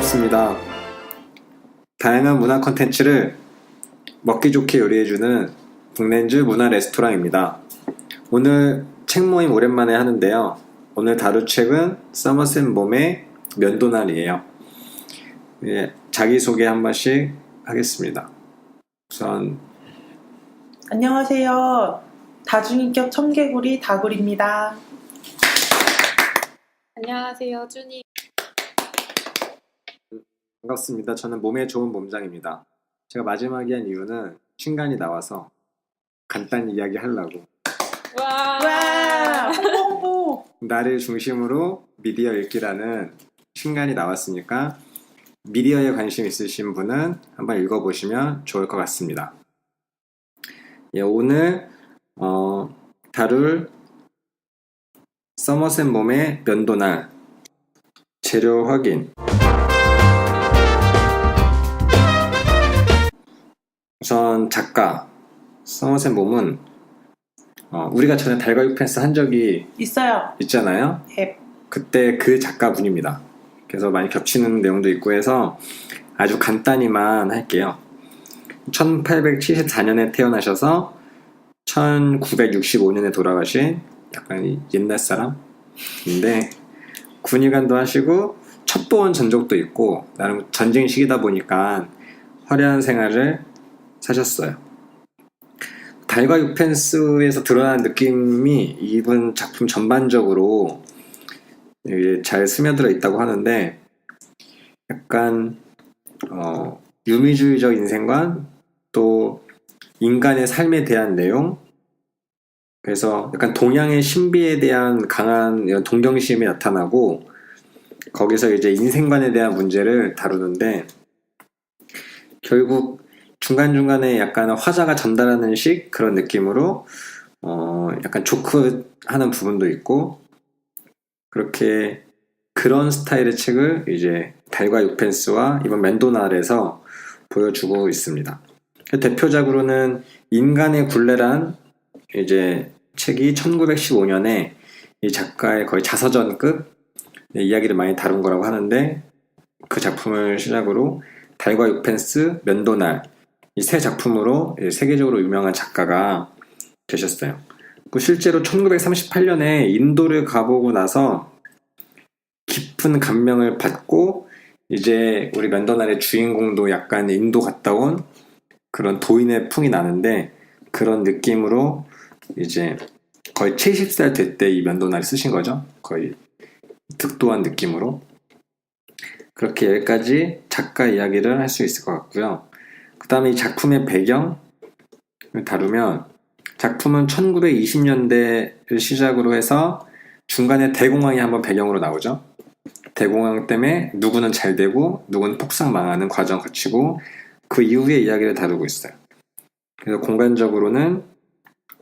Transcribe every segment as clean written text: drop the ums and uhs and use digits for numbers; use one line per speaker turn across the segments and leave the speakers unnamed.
반갑습니다. 다양한 문화 콘텐츠를 먹기 좋게 요리해주는 북렌즈 문화 레스토랑입니다. 오늘 책 모임 오랜만에 하는데요. 오늘 다룰 책은 서머셋 봄의 면도날이에요. 자기소개 한 번씩 하겠습니다. 우선
안녕하세요. 다중인격 청개구리 다굴입니다.
안녕하세요, 쭈니.
반갑습니다. 저는 몸에 좋은 몸장입니다. 제가 마지막에 한 이유는 신간이 나와서 간단히 이야기하려고.
와! 홍보!
나를 중심으로 미디어 읽기라는 신간이 나왔으니까 미디어에 관심 있으신 분은 한번 읽어보시면 좋을 것 같습니다. 오늘 다룰 서머셋 봄의 면도날 재료 확인. 우선 작가 서머셋 봄은 우리가 전에 달과 육펜스 한 적이 있잖아요.
네.
그때 그 작가분입니다. 그래서 많이 겹치는 내용도 있고 해서 아주 간단히만 할게요. 1874년에 태어나셔서 1965년에 돌아가신 약간 옛날 사람인데 군의관도 하시고 첩보원 전적도 있고 나름 전쟁 시기다 보니까 화려한 생활을 사셨어요. 달과 육펜스에서 드러나는 느낌이 이분 작품 전반적으로 잘 스며들어 있다고 하는데 약간 유미주의적 인생관 또 인간의 삶에 대한 내용, 그래서 약간 동양의 신비에 대한 강한 이런 동정심이 나타나고 거기서 이제 인생관에 대한 문제를 다루는데 결국 중간중간에 약간 화자가 전달하는 식 그런 느낌으로 약간 조크하는 부분도 있고 그렇게 그런 스타일의 책을 이제 달과 육펜스와 이번 맨도날에서 보여주고 있습니다. 대표작으로는 인간의 굴레란 이제 책이 1915년에 이 작가의 거의 자서전급 이야기를 많이 다룬 거라고 하는데 그 작품을 시작으로 달과 육펜스, 면도날 이 세 작품으로 세계적으로 유명한 작가가 되셨어요. 실제로 1938년에 인도를 가보고 나서 깊은 감명을 받고 이제 우리 면도날의 주인공도 약간 인도 갔다 온 그런 도인의 풍이 나는데 그런 느낌으로 이제 거의 70살 될 때 이 면도날을 쓰신 거죠. 거의 득도한 느낌으로. 그렇게 여기까지 작가 이야기를 할 수 있을 것 같고요. 그 다음에 이 작품의 배경을 다루면 작품은 1920년대를 시작으로 해서 중간에 대공황이 한번 배경으로 나오죠. 대공황 때문에 누구는 잘 되고 누구는 폭삭 망하는 과정을 거치고 그 이후의 이야기를 다루고 있어요. 그래서 공간적으로는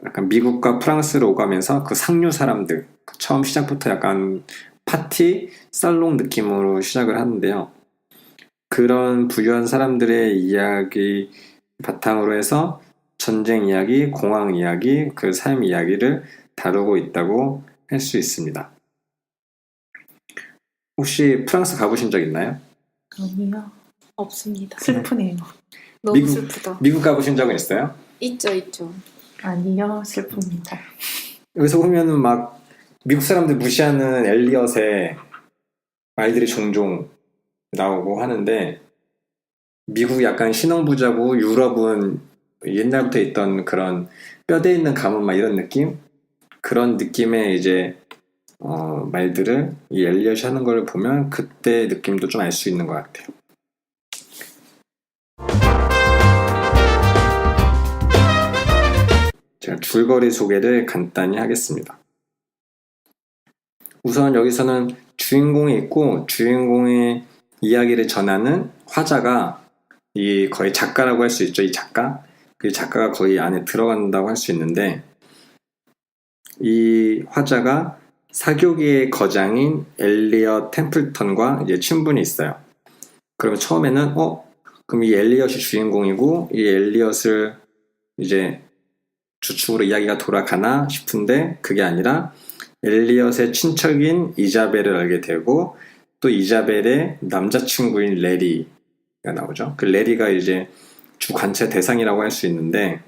약간 미국과 프랑스를 오가면서 그 상류 사람들 처음 시작부터 약간 파티, 살롱 느낌으로 시작을 하는데요. 그런 부유한 사람들의 이야기 바탕으로 해서 전쟁 이야기, 공황 이야기, 그 삶 이야기를 다루고 있다고 할 수 있습니다. 혹시 프랑스 가보신 적 있나요?
아니요.
없습니다.
슬프네요.
너무 슬프다.
미국 가보신 적은 있어요?
있죠.
아니요. 슬픕니다.
여기서 보면은 막 미국 사람들 무시하는 엘리엇의 말들이 종종 나오고 하는데 미국 약간 신흥부자고 유럽은 옛날부터 있던 그런 뼈대 있는 가문 막 이런 느낌? 그런 느낌의 이제 말들을 이 엘리엇이 하는 걸 보면 그때 느낌도 좀 알 수 있는 것 같아요. 제가 줄거리 소개를 간단히 하겠습니다. 우선 여기서는 주인공이 있고 주인공의 이야기를 전하는 화자가 이 거의 작가라고 할 수 있죠. 이 작가. 그 작가가 거의 안에 들어간다고 할 수 있는데 이 화자가 사교계의 거장인 엘리엇 템플턴과 이제 친분이 있어요. 그러면 처음에는 그럼 이 엘리엇이 주인공이고 이 엘리엇을 이제 주축으로 이야기가 돌아가나 싶은데 그게 아니라 엘리엇의 친척인 이자벨을 알게 되고 또 이자벨의 남자친구인 레리가 나오죠. 그 레리가 이제 주 관찰 대상이라고 할 수 있는데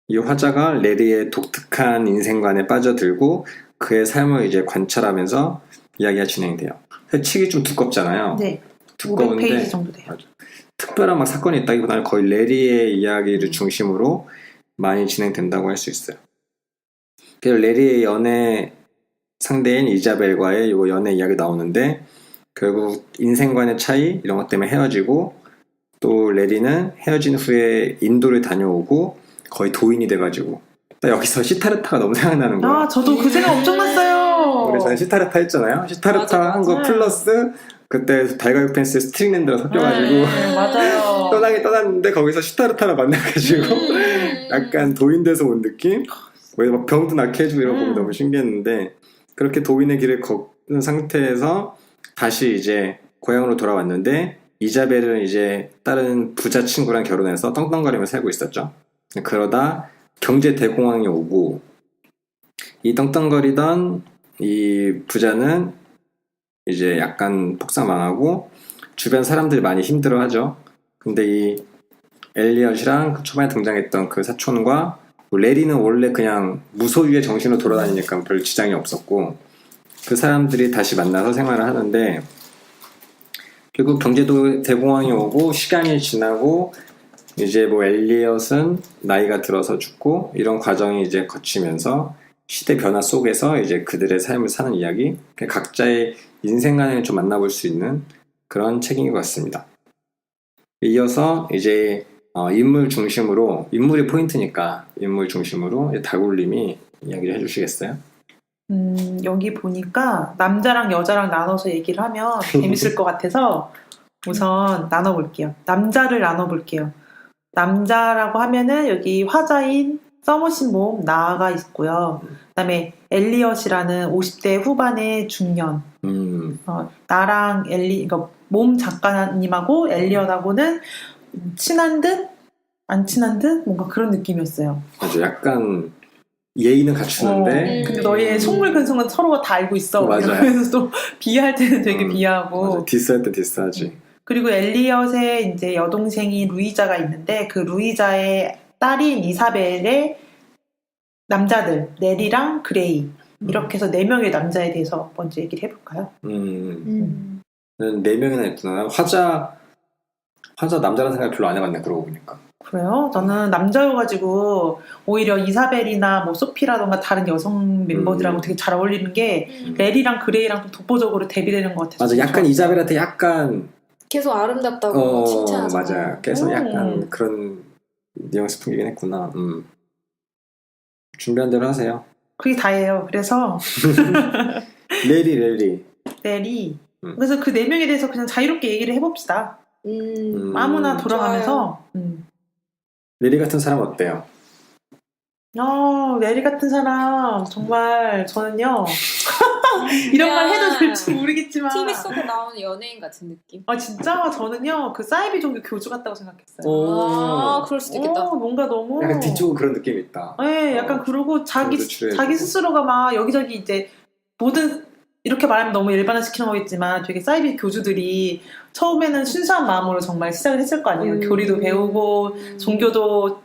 이 화자가 레리의 독특한 인생관에 빠져들고 그의 삶을 이제 관찰하면서 이야기가 진행돼요. 책이 좀 두껍잖아요.
네.
두꺼운데
500페이지 정도 돼요.
맞아. 특별한 막 사건이 있다기보다는 거의 레리의 이야기를 중심으로 많이 진행된다고 할 수 있어요. 그래서 레리의 연애 상대인 이자벨과의 요 연애 이야기 나오는데 결국 인생관의 차이 이런 것 때문에 헤어지고 또 레리는 헤어진 후에 인도를 다녀오고 거의 도인이 돼가지고 딱 여기서 시타르타가 너무 생각나는 거예요.
아, 저도 그 생각 엄청 났어요.
우리 전에 시타르타 했잖아요. 시타르타
맞아,
한 거
맞아.
플러스 그때 달걀 펜스 스트링랜드랑 섞여가지고
네, 맞아요.
떠나긴 떠났는데 거기서 시타르타를 만나가지고 약간 도인돼서 온 느낌? 거기서 막 병도 낫게 해주고 이런 거 보면 너무 신기했는데 그렇게 도인의 길을 걷는 상태에서 다시 이제 고향으로 돌아왔는데 이자벨은 이제 다른 부자 친구랑 결혼해서 떵떵거리며 살고 있었죠. 그러다 경제 대공황이 오고 이 떵떵거리던 이 부자는 이제 약간 폭삭망하고 주변 사람들이 많이 힘들어하죠. 근데 이 엘리엇이랑 그 초반에 등장했던 그 사촌과 레리는 원래 그냥 무소유의 정신으로 돌아다니니까 별 지장이 없었고 그 사람들이 다시 만나서 생활을 하는데 결국 경제도 대공황이 오고 시간이 지나고 이제 뭐 엘리엇은 나이가 들어서 죽고 이런 과정이 이제 거치면서 시대 변화 속에서 이제 그들의 삶을 사는 이야기 각자의 인생관을 좀 만나볼 수 있는 그런 책인 것 같습니다. 이어서 이제 인물 중심으로 인물이 포인트니까 인물 중심으로 다굴님이 이야기를 해주시겠어요?
여기 보니까 남자랑 여자랑 나눠서 얘기를 하면 재밌을 것 같아서 우선 나눠볼게요. 남자를 나눠볼게요. 남자라고 하면은 여기 화자인 서머신 몸 나아가 있고요. 그다음에 엘리엇이라는 50대 후반의 중년. 나랑 그러니까 몸 작가님하고 엘리엇하고는 친한 듯 안 친한 듯 뭔가 그런 느낌이었어요.
맞아, 약간 예의는 갖추는데
근데 너희의 속물 근성은 서로가 다 알고 있어.
맞아요.
이러면서 또 비하할 때는 되게 비하하고.
맞아, 디스할 때 디스하지.
그리고 엘리엇의 이제 여동생이 루이자가 있는데 그 루이자의 딸인 이사벨의 남자들 네리랑 그레이 이렇게 해서 4명의 남자에 대해서 먼저 얘기를 해볼까요?
4명이나 있구나. 화자 남자라는 생각 별로 안 해봤네. 그러고 보니까.
그래요? 저는 남자여가지고 오히려 이사벨이나 뭐 소피라던가 다른 여성 멤버들하고 되게 잘 어울리는 게 레리랑 그레이랑 좀 독보적으로 대비되는 것 같아서.
맞아, 약간 이자벨한테 약간
계속 아름답다고 칭찬하잖아요.
맞아. 그래서 약간 그런 뉘앙스 풍기긴 했구나. 준비한 대로 하세요.
그게 다예요. 그래서
레리.
그래서 그 4명에 대해서 그냥 자유롭게 얘기를 해봅시다. 아무나 돌아가면서.
레리 같은 사람 어때요?
레리 같은 사람 정말 저는요 이런 말 해도 될지 모르겠지만
TV 속에 나오는 연예인 같은 느낌.
진짜 저는요 그 사이비 종교 교주 같다고 생각했어요.
아, 그럴 수도 있겠다.
뭔가 너무
약간 뒤쪽은 그런 느낌이 있다.
네, 약간 그러고 자기
출연해주고.
스스로가 막 여기저기 이제 모든 이렇게 말하면 너무 일반화시키는 거겠지만 되게 사이비 교주들이 처음에는 순수한 마음으로 정말 시작을 했을 거 아니에요. 교리도 배우고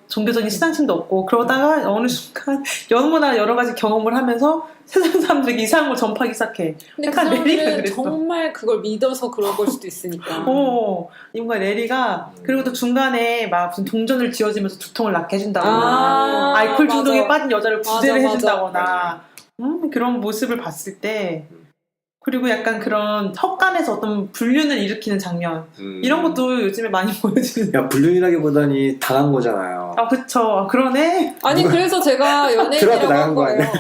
종교적인 신앙심도 없고 그러다가 어느 순간 너무나 여러 가지 경험을 하면서 세상 사람들에게 이상한 걸 전파하기 시작해.
근데 그
약간 레리가
사람들은
그랬어.
정말 그걸 믿어서 그럴 걸 수도 있으니까.
뭔가 레리가 그리고 또 중간에 막 무슨 동전을 쥐어주면서 두통을 낫게 해준다거나 알코올 중독에
맞아.
빠진 여자를 구제를
맞아.
해준다거나 그런 모습을 봤을 때 그리고 약간 그런 헛간에서 어떤 불륜을 일으키는 장면 이런 것도 요즘에 많이 보여지는.
야, 불륜이라기보다니 당한 거잖아요.
그쵸. 그러네.
아니 그래서 제가 연예인이라고
들어갔다
한
나간 거
거예요.
아니야?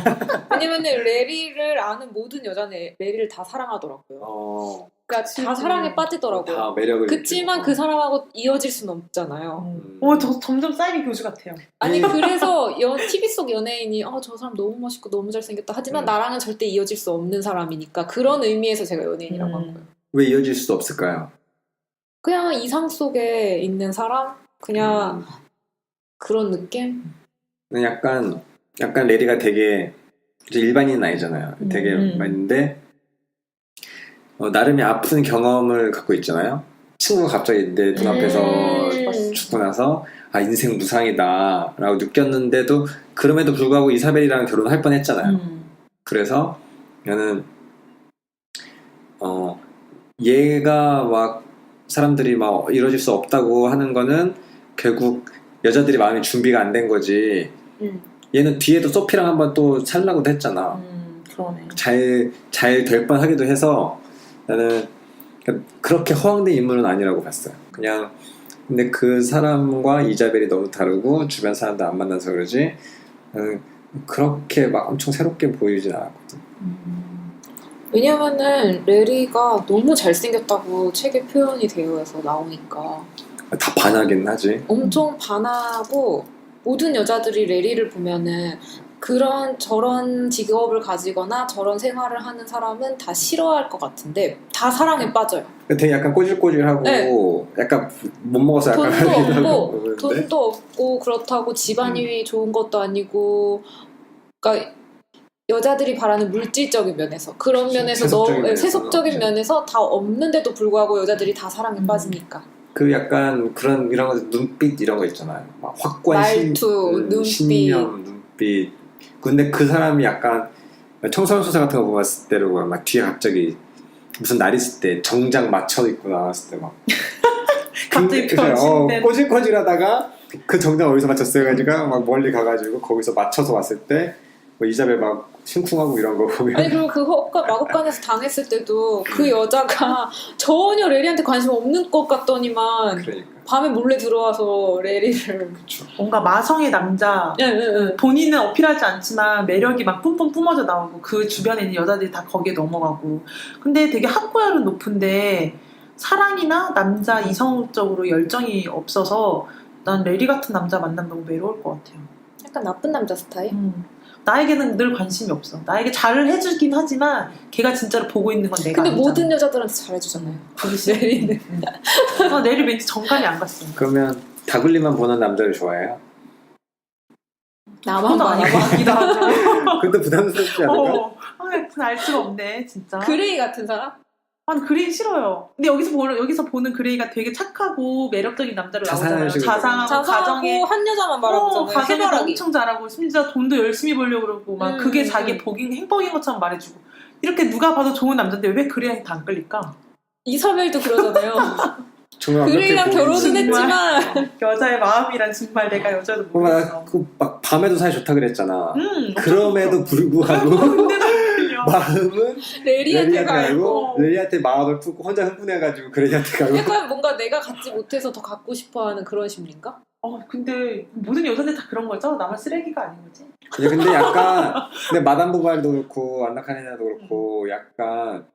왜냐면 레리를 아는 모든 여자는 레리를 다 사랑하더라고요. 그러니까 다 사랑에 빠지더라고요.
다 매력을
그치만
느끼고.
그 사람하고 이어질 수는 없잖아요.
점점 사이비 교주 같아요.
아니 그래서 TV 속 연예인이 저 사람 너무 멋있고 너무 잘생겼다 하지만 나랑은 절대 이어질 수 없는 사람이니까 그런 의미에서 제가 연예인이라고 한 거예요.
왜 이어질 수도 없을까요?
그냥 이상 속에 있는 사람? 그냥 그런 느낌?
약간 레리가 되게 일반인은 아니잖아요. 되게 일반인데 나름의 아픈 경험을 갖고 있잖아요. 친구가 갑자기 내 눈앞에서 죽고 나서 아 인생 무상이다 라고 느꼈는데도 그럼에도 불구하고 이사벨이랑 결혼할 뻔했잖아요. 그래서 나는 얘가 막 사람들이 막 이루어질 수 없다고 하는 거는 결국 여자들이 마음이 준비가 안 된 거지. 얘는 뒤에도 소피랑 한번 또 살라고도 했잖아.
그러네.
잘 될 뻔하기도 해서 나는 그렇게 허황된 인물은 아니라고 봤어요. 그냥 근데 그 사람과 이자벨이 너무 다르고 주변 사람도 안 만나서 그러지 나는 그렇게 막 엄청 새롭게 보이진 않았거든.
왜냐면은 레리가 너무 잘생겼다고 책에 표현이 되어서 나오니까
다 반하긴 하지.
엄청 반하고 모든 여자들이 레리를 보면은 그런 저런 직업을 가지거나 저런 생활을 하는 사람은 다 싫어할 것 같은데 다 사랑에 빠져요.
되게 약간 꼬질꼬질하고
네.
약간 못 먹어서 약간
돈도 없고 그렇다고 집안이 좋은 것도 아니고 그러니까 여자들이 바라는 물질적인 면에서 그런 면에서 세속적인 면에서 다 없는데도 불구하고 여자들이 다 사랑에 빠지니까
그 약간 그런 이런 거 눈빛 이런 거 있잖아요. 막 확고한
말투, 눈빛
신념, 눈빛. 근데 그 사람이 약간 청소년 소설 같은 거 보았을 때로 막 뒤에 갑자기 무슨 날 있을 때 정장 맞춰 입고 나왔을 때 막
갑자기 변신된
꼬질꼬질하다가 그 정장 어디서 맞췄어요 가지고 막 멀리 가가지고 거기서 맞춰서 왔을 때 뭐 이자벨 막 심쿵하고 이런 거 보면
아니 그리고 그 마법관에서 당했을 때도 그 여자가 전혀 레리한테 관심 없는 것 같더니만
그러니까.
밤에 몰래 들어와서 레리를
뭔가 마성의 남자 본인은 어필하지 않지만 매력이 막 뿜뿜 뿜어져 나오고 그 주변에 있는 여자들이 다 거기에 넘어가고 근데 되게 학구열은 높은데 사랑이나 남자 이성적으로 열정이 없어서 난 레리 같은 남자 만나면 너무 외로울 것 같아요.
약간 나쁜 남자 스타일?
나에게는 늘 관심이 없어. 나에게 잘을 해주긴 하지만 걔가 진짜로 보고 있는 건 내가
근데
아니잖아.
모든 여자들한테 잘해주잖아요. 레리는.
내리 왠지 정감이 안 갔어.
그러면 다글리만 보는 남자를 좋아해요?
나만
그건 아닌 것
봐봐.
같기도 하고.
근데 부담스럽지 않을까?
알 수가 없네 진짜.
그레이 같은 사람?
아니 그레이 싫어요. 근데 여기서 보는 그레이가 되게 착하고 매력적인 남자로 나오잖아요. 자상하고
자상하고
가정에
한 여자만 바라보잖아요.
가정에
해바라기.
엄청 잘하고 심지어 돈도 열심히 벌려고 그러고 막 그게 자기 행복인 것처럼 말해주고 이렇게 누가 봐도 좋은 남자인데 왜 그레이한테 안 끌릴까?
이사벨도 그러잖아요.
정말
그레이랑 결혼은
정말.
했지만
여자의 마음이란 정말 내가 여자도 모르겠어.
막 밤에도 사이 좋다 그랬잖아.
좋다.
그럼에도 불구하고
근데도 안 끌려.
마음은
레리한테 가고
레리한테 마음을 품고 혼자 흥분해가지고 그레이한테 가고.
약간 뭔가 내가 갖지 못해서 더 갖고 싶어하는 그런 심리인가?
근데 모든 여자들 다 그런 거죠? 나만 쓰레기가 아닌 거지?
근데 약간 근데 마담 보발도 그렇고 안나 카레나도 그렇고 약간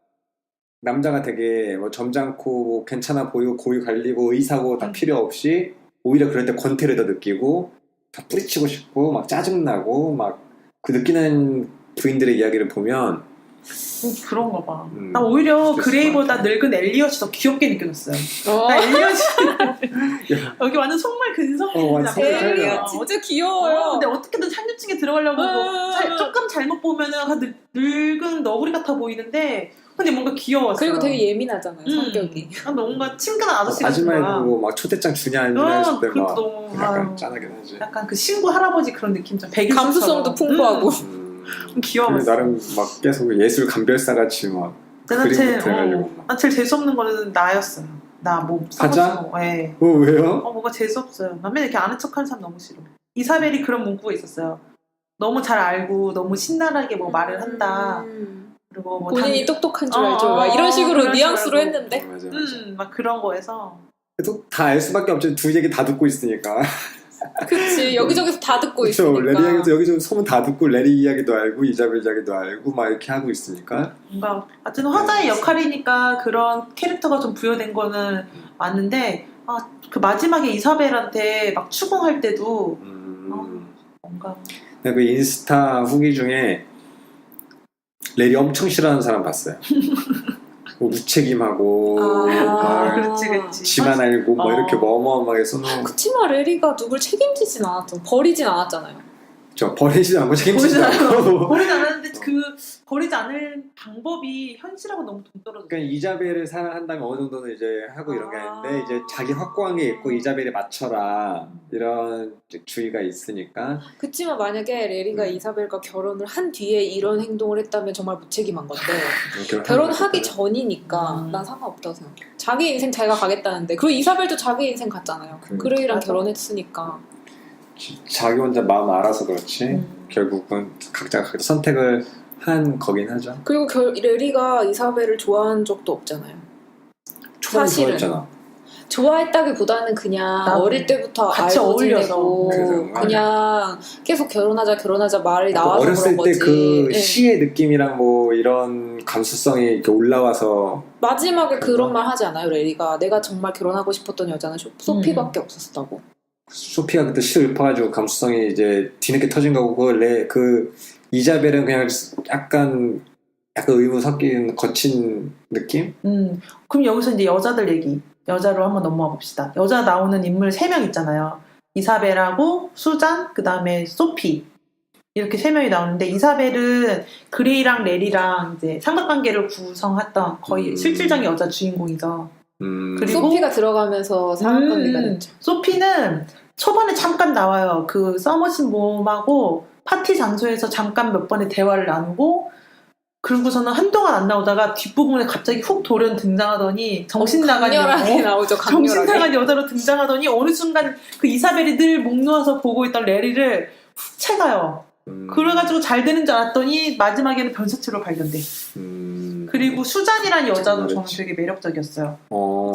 남자가 되게 뭐 점잖고 뭐 괜찮아 보이고 고유 갈리고 의사고 다 필요 없이 오히려 그럴 때 권태를 더 느끼고 다 뿌리치고 싶고 막 짜증나고 막 그 느끼는 부인들의 이야기를 보면
그런가 봐. 나 오히려 그레이보다 늙은 엘리엇이 더 귀엽게 느껴졌어요. 나 엘리엇이 여기 완전 속말 근성이잖아.
엘리엇 진짜 귀여워요.
근데 어떻게든 상류층에 들어가려고 조금 잘못 보면은 늙은 너구리 같아 보이는데 근데 뭔가 귀여웠어요.
그리고 되게 예민하잖아요 성격이.
뭔가 친근한 아저씨 같은
아줌마에
거야.
보고 막 초대장 주냐 안 주냐 했을 때 막
너무
약간 짠하긴 하지.
약간 그 신구 할아버지 그런 느낌 좀
감수성도 풍부하고.
귀여웠어.
나름 막 계속 예술 감별사 같이 막 그림 해가지고
난 제일 재수없는 거는 나였어요. 나 뭐
가자?
네.
왜요?
뭔가 재수없어요. 나 맨날 이렇게 아는 척하는 사람 너무 싫어. 이사벨이 그런 문구가 있었어요. 너무 잘 알고 너무 신랄하게 뭐 말을 한다. 그리고 뭐
본인이 똑똑한 줄 알죠. 막 이런 식으로
그런
뉘앙스로
식으로
했는데.
맞아.
막 그런 거에서
그래도 다 알 수밖에 없지. 두 얘기 다 듣고 있으니까.
그치 여기저기서 다 듣고
그쵸.
있으니까.
레리 이야기도 여기저기 소문 다 듣고 레리 이야기도 알고 이자벨 이야기도 알고 막 이렇게 하고 있으니까.
뭔가 하여튼 화자의 역할이니까 그런 캐릭터가 좀 부여된 거는 맞는데 그 마지막에 이사벨한테 막 추궁할 때도 뭔가
그 인스타 후기 중에 레리 엄청 싫어하는 사람 봤어요. 뭐 무책임하고
그렇지.
지만 알고 뭐 이렇게 어마어마하게 써놓은.
그치만 레리가 누굴 책임지진 않았죠. 버리진 않았잖아요.
저 버리지 않고 책임지지 않고.
버리지 않았는데 버리지 않을 방법이 현실하고 너무 동떨어져.
그러니까 이자벨을 사랑한다면 어느 정도는 이제 하고 이런 게 아닌데 이제 자기 확고한 게 있고 이자벨에 맞춰라 이런 주의가 있으니까
그치만 만약에 레리가 이사벨과 결혼을 한 뒤에 이런 행동을 했다면 정말 무책임한 건데 결혼하기 전이니까 난 상관없다고 생각해. 자기 인생 자기가 가겠다는데 그리고 이사벨도 자기 인생 갔잖아요. 그레이랑
맞아.
결혼했으니까.
자기 혼자 마음 알아서 그렇지 결국은 각자가 선택을 한 거긴 하죠.
그리고 레리가 이사벨을 좋아한 적도 없잖아요.
초반에
사실은.
좋아했잖아.
좋아했다기보다는 그냥
나도
어릴 때부터
같이
알고
어울려서.
지내고
그래서
그냥 계속 결혼하자 말이 나와서
어렸을
그런
때
거지.
그
예.
시의 느낌이랑 뭐 이런 감수성이 이렇게 올라와서
마지막에 그런
그런가?
말 하지 않아요, 레리가? 내가 정말 결혼하고 싶었던 여자는 소피밖에 없었다고.
소피가 그때 시를 읊어가지고 감수성이 이제 뒤늦게 터진 거고 그 이자벨은 그냥 약간 의무 섞인 거친 느낌?
그럼 여기서 이제 여자들 얘기, 여자로 한번 넘어가 봅시다. 여자 나오는 인물 3명 있잖아요. 이사벨하고 수잔, 그 다음에 소피. 이렇게 3명이 나오는데 이사벨은 그레이랑 레리랑 이제 삼각관계를 구성했던 거의 실질적인 여자 주인공이죠. 그리고
소피가 들어가면서 사랑관계가 됐죠.
소피는 초반에 잠깐 나와요. 그 서머신 몬하고 파티 장소에서 잠깐 몇 번의 대화를 나누고 그러고서는 한동안 안 나오다가 뒷부분에 갑자기 훅 돌연 등장하더니 정신 나간
강렬하게 나오죠.
정신
강렬하게.
나간 여자로 등장하더니 어느 순간 그 이사벨이 늘 목 놓아서 보고 있던 레리를 훅 채가요. 그래가지고 잘 되는 줄 알았더니 마지막에는 변사체로 발견돼. 그리고 수잔이라는 여자도 저는
그렇지.
되게 매력적이었어요.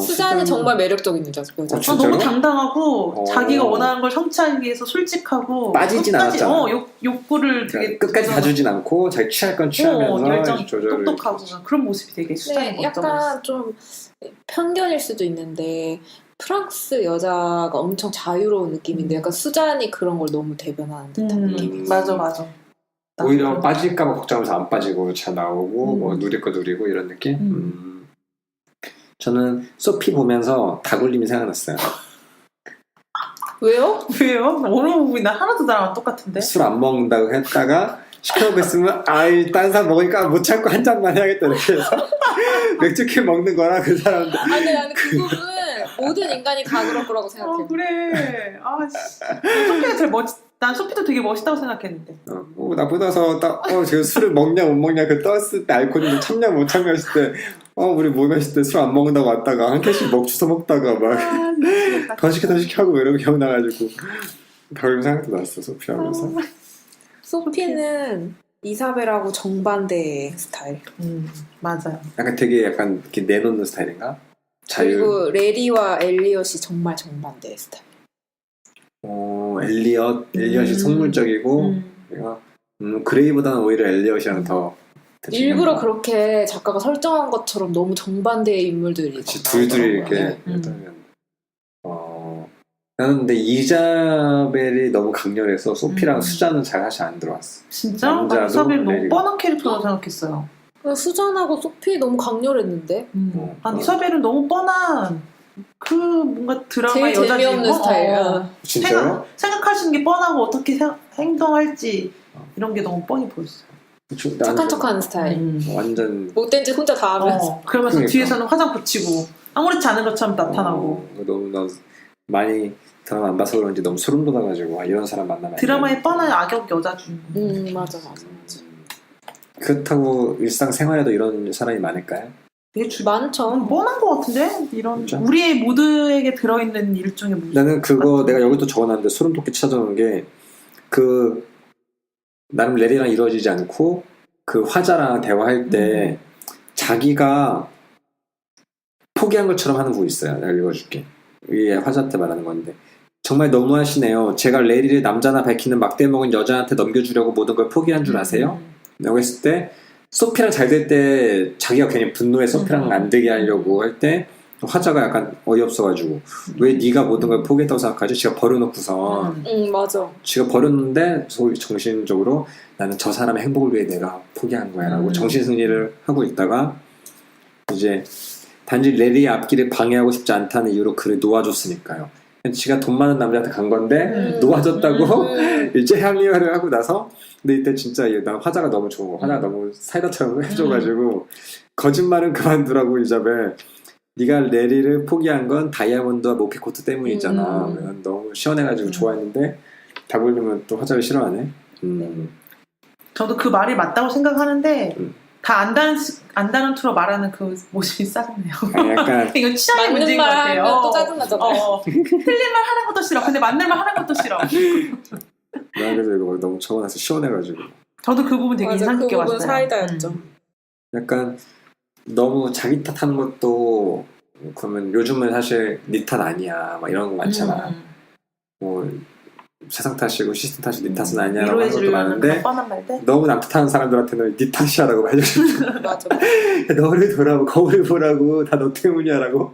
수잔은 정말 매력적인 여자.
진짜로?
너무 당당하고 자기가
어.
원하는 걸 성취하기 위해서 솔직하고
빠지진
끝까지,
않았잖아.
욕구를 되게
끝까지 봐주진 않고 자기 취할 건 취하면서
열정이
조절을
똑똑하고 그런 모습이 되게 수잔이
네,
멋져보였어요.
약간 좀 편견일 수도 있는데 프랑스 여자가 엄청 자유로운 느낌인데 약간 수잔이 그런 걸 너무 대변하는 듯한 느낌이.
맞아.
오히려 빠질까봐 걱정하면서 안 빠지고 잘 나오고 뭐 누릴 거 누리고 이런 느낌? 저는 소피 보면서 다굴림이 생각났어요.
왜요?
왜요? 어느 부분이 나 하나도 나랑 똑같은데?
술 안 먹는다고 했다가 시켜먹고 있으면 아이 딴 사람 먹으니까 못 참고 한 잔만 해야겠다 이렇게 해서 맥주캔 먹는 거라 그 사람들
아, 근데 나는 그 부분 모든 인간이 다 그럴 거라고 생각해.
그래. 소피가 제일 난 소피도 되게 멋있다고 생각했는데.
나보다서 제가 술을 먹냐 못 먹냐 그 떴을 때 알코올인데 참냐 못 참냐 했을 때 우리 모였을 때 술 안 먹는다고 왔다가 한 캔씩 주워 먹다가 막 더 시켜 하고 이러고 기억나가지고 별로 생각도 났어 소피 하면서.
소피는 이사벨하고 정반대의 스타일.
맞아요.
약간 되게 약간 이렇게 내놓는 스타일인가? 자유.
그리고 레리와 엘리엇이 정말 정반대의 스타일.
엘리엇이 속물적이고 그레이보다는 오히려 엘리엇이랑 더
일부러 그렇게 작가가 설정한 것처럼 너무 정반대의 인물들이
둘이 이렇게 나는 근데 이자벨이 너무 강렬해서 소피랑 수잔은 잘 사실 안 들어왔어.
진짜?
남자도
난 이사벨 너무
내리고.
뻔한 캐릭터라고 생각했어요.
수잔하고 소피 너무 강렬했는데
난 이사벨은 너무 뻔한 그 뭔가 드라마의
제일
여자
재미없는
주인공?
스타일.
진짜요?
생각하시는 게 뻔하고 어떻게 행동할지 이런 게 너무 뻔히 보였어요.
착한 척하는 스타일.
완전
못된 짓 혼자 다 하면서.
그러면서
그러니까.
뒤에서는 화장 붙이고 아무렇지 않은 것처럼 나타나고
너무 많이 드라마 안 봐서 그런지 너무 소름 돋아가지고 이런 사람 만나면
드라마의 뻔한 악역 여자 주인공.
맞아.
그렇다고 일상생활에도 이런 사람이 많을까요?
되게
많죠.
뻔한 것 같은데 이런
진짜?
우리의 모두에게 들어있는 일종의 모습.
나는 그거 내가 여기도 적어놨는데 소름 돋게 찾아오는 게 나름 레리랑 이루어지지 않고 그 화자랑 대화할 때 자기가 포기한 것처럼 하는 부분이 있어요. 내가 읽어줄게. 이게 화자 때 말하는 건데 정말 너무하시네요. 제가 레리를 남자나 밝히는 막대 먹은 여자한테 넘겨주려고 모든 걸 포기한 줄 아세요? 라고 했을 때 소피랑 잘 될 때 자기가 괜히 분노해 소피랑 안 되게 하려고 할 때 화자가 약간 어이없어가지고 왜 네가 모든 걸 포기했다고 생각하지? 지가 버려놓고서
맞아.
지가 버렸는데 소위 정신적으로 나는 저 사람의 행복을 위해 내가 포기한 거야 라고 정신승리를 하고 있다가 이제 단지 레리의 앞길을 방해하고 싶지 않다는 이유로 그를 놓아줬으니까요. 지가 돈 많은 남자한테 간 건데 놓아줬다고 이제 합리화를 하고 나서 근데 이때 진짜 난 화자가 너무 좋은 거 화자가 너무 사이다처럼 해줘가지고 거짓말은 그만두라고 이자벨 네가 레리를 포기한 건 다이아몬드와 모피코트 때문이잖아 너무 시원해가지고 좋아했는데 다굴님은 또 화자를 싫어하네
저도 그 말이 맞다고 생각하는데 다 안다는 투로 말하는 그 모습이 짜증나요.
아니, 약간
이거 취향의
맞는
문제인 것
말
같아요.
하면 또 짜증나잖아요.
틀린 말 하는 것도 싫어. 근데 맞는 말 하는 것도 싫어.
나 그래서 이거 너무 적어놔서 시원해가지고
저도 그 부분 되게
맞아,
인상
그
깊게
부분
봤어요.
사이다였죠.
약간 너무 자기 탓하는 것도 그러면 요즘은 사실 네 탓 아니야 막 이런 거 많잖아 뭐 세상 탓이고 시스템 탓이 네 탓은 아니야라고 하는 것도 많은데
뻔한 말들.
너무 남 탓하는 사람들한테는 네 탓이야라고 해주고 싶어
맞아.
너를 보라고 거울을 보라고 다 너 때문이야라고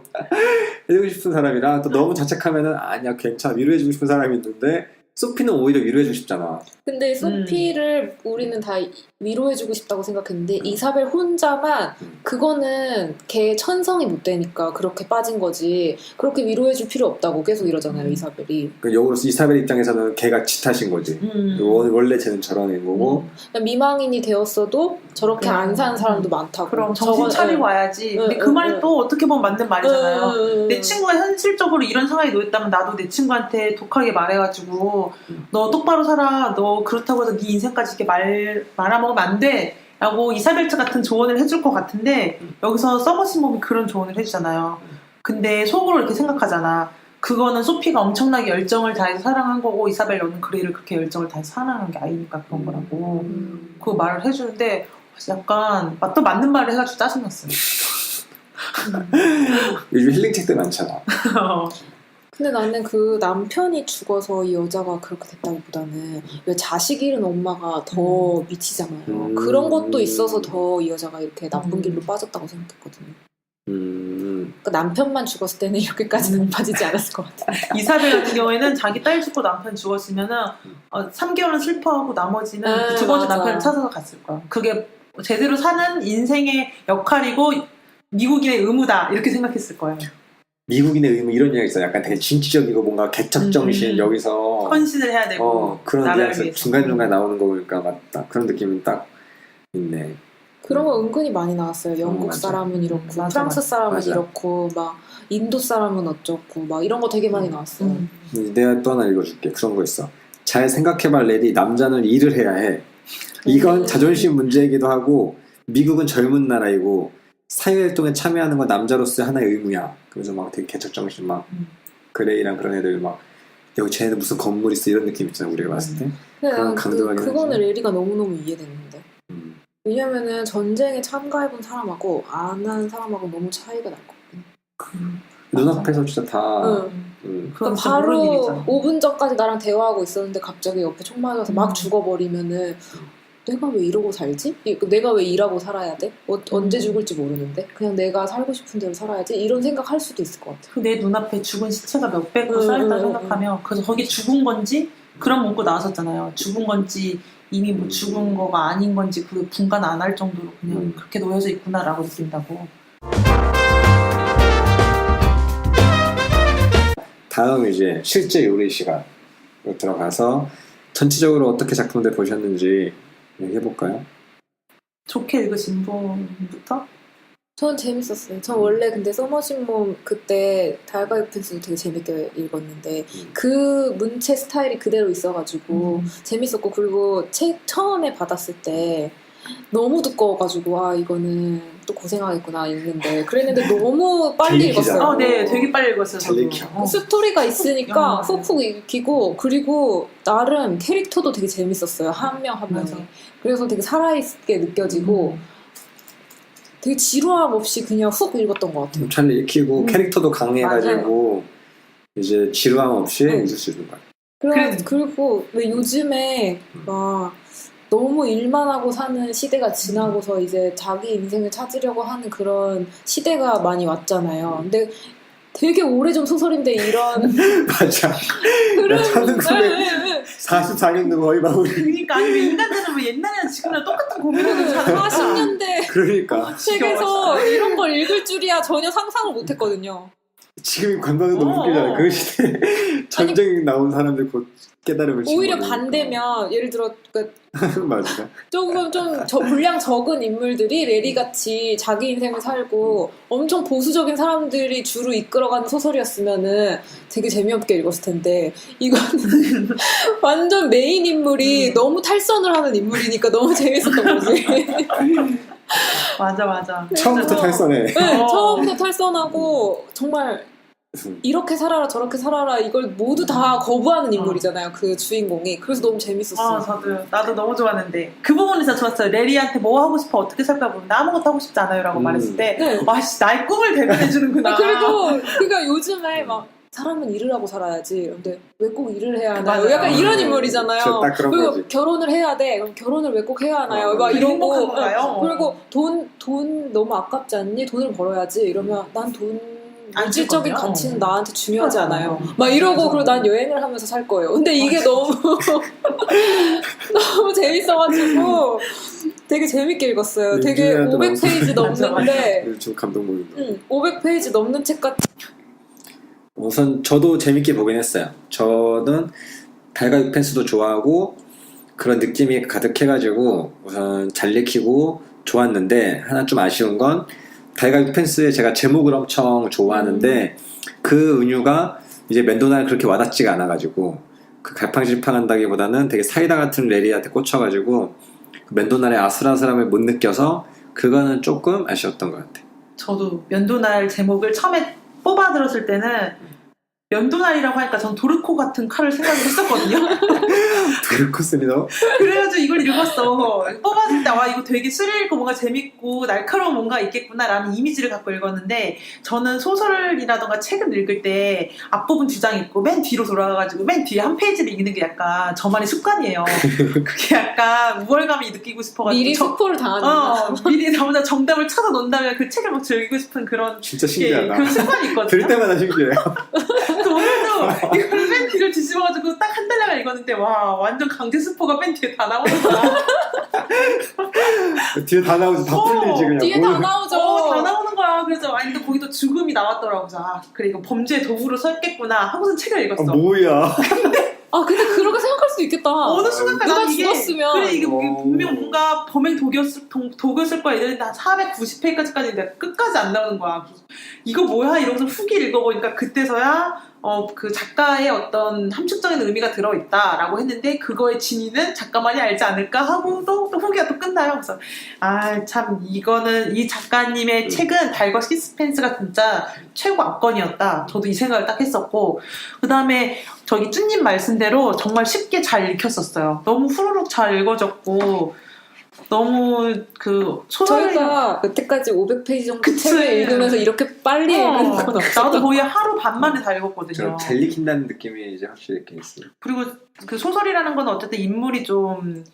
해주고 싶은 사람이랑 또 너무 자책하면은 아니야 괜찮아 위로해주고 싶은 사람이 있는데 소피는 오히려 위로해주고 싶잖아
근데 소피를 우리는 다 위로해주고 싶다고 생각했는데 이사벨 혼자만 그거는 걔 천성이 못 되니까 그렇게 빠진 거지 그렇게 위로해줄 필요 없다고 계속 이러잖아요 이사벨이.
그 역으로서 이사벨 입장에서는 걔가 지 탓인 거지 원래 쟤는 저런 애인 거고
미망인이 되었어도 저렇게 안 사는 사람도 많다고.
그럼 정신 차리고 와야지. 근데 그 말이 또 어떻게 보면 맞는 말이잖아요. 내 친구가 현실적으로 이런 상황에 놓였다면 나도 내 친구한테 독하게 말해가지고 너 똑바로 살아. 너 그렇다고 해서 네 인생까지 이렇게 말아먹으면 안 돼. 라고 이사벨트 같은 조언을 해줄 것 같은데 여기서 서머신 몸이 그런 조언을 해주잖아요. 근데 속으로 이렇게 생각하잖아. 그거는 소피가 엄청나게 열정을 다해서 사랑한 거고 이사벨 너는 그레이를 그렇게 열정을 다해서 사랑하는 게 아니니까 그런 거라고 그 말을 해주는데 약간 또 맞는 말을 해가지고 짜증났어요.
요즘 힐링 책들 많잖아
근데 나는 그 남편이 죽어서 이 여자가 그렇게 됐다기보다는 왜 자식 잃은 엄마가 더 미치잖아요. 그런 것도 있어서 더 이 여자가 이렇게 나쁜 길로 빠졌다고 생각했거든요. 그러니까 남편만 죽었을 때는 이렇게까지는 빠지지 않았을 것 같아요.
이사벨 같은 경우에는 자기 딸 죽고 남편 죽었으면은 3개월은 슬퍼하고 나머지는 두 번째
맞아.
남편을 찾아서 갔을 거야. 그게 제대로 사는 인생의 역할이고 미국인의 의무다 이렇게 생각했을 거예요.
미국인의 의무 이런 이야기 있어. 약간 되게 진취적이고 뭔가 개척 정신 여기서
헌신을 해야 되고
그런
나라를
이야기에서
위해서.
중간중간 나오는 거 보니까 맞다. 그런 느낌이 딱 있네.
그런 거 은근히 많이 나왔어요. 영국
맞아.
사람은 이렇고
맞아,
프랑스
맞아.
사람은
맞아.
이렇고 막 인도 사람은 어쩌고 막 이런 거 되게 많이 나왔어요.
내가 또 하나 읽어줄게. 그런 거 있어. 잘 생각해봐 레디. 남자는 일을 해야 해. 이건 자존심 문제이기도 하고 미국은 젊은 나라이고 사회활동에 참여하는 건 남자로서의 하나의 의무야. 그래서 막 되게 개척정신 막 그레이랑 그런 애들 막 여기 쟤네들 무슨 건물 있어 이런 느낌 있잖아 우리가 봤을 때.
근데
그런
나는
강도가긴
그거는
하지.
레리가 너무너무 이해되는데. 왜냐면은 전쟁에 참가해본 사람하고 안 한 사람하고 너무 차이가 날 거거든.
눈앞에서 진짜 다
그건
그러니까
진짜 모르는
바로
일이잖아.
5분 전까지 나랑 대화하고 있었는데 갑자기 옆에 총 맞아서 막 죽어버리면은 내가 왜 이러고 살지? 내가 왜 일하고 살아야 돼? 언제 죽을지 모르는데 그냥 내가 살고 싶은 대로 살아야지 이런 생각할 수도 있을 것 같아.
내 눈앞에 죽은 시체가 몇백 구 쌓였다 생각하면 그래서 거기 죽은 건지 그런 문구 나왔었잖아요. 죽은 건지 이미 뭐 죽은 거가 아닌 건지 그 분간 안 할 정도로 그냥 그렇게 놓여져 있구나라고 느낀다고.
다음 이제 실제 요리 시간으로 들어가서 전체적으로 어떻게 작품들 보셨는지 얘기해볼까요?
좋게 읽으신 분부터?
전 재밌었어요. 전 원래 근데 서머신몸 그때 달가이 펜스도 되게 재밌게 읽었는데 그 문체 스타일이 그대로 있어가지고 재밌었고 그리고 책 처음에 받았을 때 너무 두꺼워가지고 아 이거는 또 고생하겠구나 읽는데 그랬는데 너무 빨리 읽었어요.
네, 되게 빨리 읽었어요.
잘
저도.
읽혀.
스토리가 있으니까 훅훅 읽히고 그리고 나름 캐릭터도 되게 재밌었어요. 한 명 한 명이. 그래서 되게 살아있게 느껴지고 되게 지루함 없이 그냥 훅 읽었던 것 같아요.
잘 읽히고 캐릭터도 강해가지고 이제 지루함 없이 읽을 수 있는 거야.
그리고 왜 요즘에 막 너무 일만 하고 사는 시대가 지나고서 이제 자기 인생을 찾으려고 하는 그런 시대가 많이 왔잖아요. 근데 되게 오래전 소설인데 이런
맞아. 나 1944년도 거의 막 우리
그러니까 아니 왜 인간들은 왜 옛날이랑 지금이랑 똑같은 고민을 하잖아.
40년대
그러니까
책에서 이런 걸 읽을 줄이야 전혀 상상을 못했거든요.
지금 관광은 너무 웃기잖아. 그 시대 전쟁 나온 사람들 곧 깨달음을
오히려
얻으니까.
반대면 예를 들어 그
맞아.
조금 좀 분량 적은 인물들이 레리같이 자기 인생을 살고 엄청 보수적인 사람들이 주로 이끌어가는 소설이었으면은 되게 재미없게 읽었을 텐데 이거는 완전 메인 인물이 너무 탈선을 하는 인물이니까 너무 재밌었던 거지.
맞아.
처음부터
그래서-
탈선해.
네, 처음부터 탈선하고 정말 이렇게 살아라 저렇게 살아라 이걸 모두 다 거부하는 인물이잖아요. 그 주인공이. 그래서 너무 재밌었어.
나도 너무 좋았는데 그 부분이 진짜 좋았어요. 레리한테 뭐 하고 싶어 어떻게 살까 보면 나 아무것도 하고 싶지 않아요라고 말했을 때
네.
와씨 나의 꿈을 대변해주는구나.
그리고 그러니까 요즘에 막 사람은 일을 하고 살아야지. 근데 왜 꼭 일을 해야 하나요?
맞아요.
약간 이런 인물이잖아요.
저 딱 그런
그리고
거지.
결혼을 해야 돼. 그럼 결혼을 왜 꼭 해야 하나요? 막
그게
이러고.
행복한 건가요?
그리고 돈 너무 아깝지 않니? 돈을 벌어야지. 이러면 난 돈
안
물질적인
주거든요.
가치는 나한테 중요하지
맞아요.
않아요. 막 이러고
맞아.
그리고 난 여행을 하면서 살 거예요. 근데 이게 너무 너무 재밌어가지고 되게 재밌게 읽었어요. 되게
민준이한테
500페이지 넘는데
좀 감동 먹는다.
500페이지 넘는 책 같은.
우선 저도 재밌게 보긴 했어요. 저는 달과 육펜스도 좋아하고 그런 느낌이 가득해가지고 우선 잘 읽히고 좋았는데 하나 좀 아쉬운 건 달과 육펜스의 제가 제목을 엄청 좋아하는데 그 은유가 이제 맨도나를 그렇게 와닿지가 않아가지고 그 갈팡질팡한다기보다는 되게 사이다 같은 레리한테 꽂혀가지고 그 맨도나의 아슬아슬함을 못 느껴서 그거는 조금 아쉬웠던 것 같아요.
저도 면도날 제목을 처음에 뽑아 들었을 때는 면도날이라고 하니까 전 도르코 같은 칼을 생각을 했었거든요.
그렇습니다.
그래가지고 이걸 읽었어. 뽑았을 때 와 이거 되게 스릴 있고 뭔가 재밌고 날카로운 뭔가 있겠구나라는 이미지를 갖고 읽었는데 저는 소설이라던가 책을 읽을 때 앞부분 두 장 읽고 맨 뒤로 돌아가가지고 맨 뒤에 한 페이지를 읽는 게 약간 저만의 습관이에요. 그게 약간 우월감이 느끼고 싶어가지고
미리 스포를 당하는
미리 나보다 정답을 찾아 놓는다면 그 책을 막 즐기고 싶은 그런
진짜 신기하다.
그런 습관이 있거든요.
들 때마다 신기해요.
그래서 오늘도 이걸 맨 뒤를 뒤집어가지고 딱 한 달러가 읽었는데 와 완전 강제 스포가 맨 뒤에 다 나오는 거야.
뒤에 다 나오지 다 풀리지 그냥.
뒤에 다 나오죠.
다 나오는 거야. 그래서 아니 근데 거기도 죽음이 나왔더라고. 그래서 아 그래 이거 범죄의 도구로 썼겠구나 하고서 책을 읽었어.
뭐야?
근데 그렇게 생각할 수도 있겠다.
어느 순간까지
누가
난 이게
죽었으면.
그래 이게 분명 뭔가 범행 도구였을 거야 이랬는데 한 490페이지까지 내가 끝까지 안 나오는 거야. 그래서 이거 뭐야 이러면서 후기 읽어보니까 그때서야 그 작가의 어떤 함축적인 의미가 들어있다라고 했는데 그거의 진위는 작가만이 알지 않을까 하고 또 후기가 또 끝나요. 그래서 아 참 이거는 이 작가님의 책은 달과 시스펜스가 진짜 최고 압권이었다. 저도 이 생각을 딱 했었고 그 다음에 저기 쭈님 말씀대로 정말 쉽게 잘 읽혔었어요. 너무 후루룩 잘 읽어졌고 너무 그 소설이
저희가 여태까지 500페이지 정도
그치.
책을 읽으면서 이렇게 빨리 읽은 건 없어.
나도 거의 하루 반 만에 다 읽었거든요.
잘 익힌다는 느낌이 이제 확실히 있긴 있어요.
그리고 그 소설이라는 건 어쨌든 인물이 좀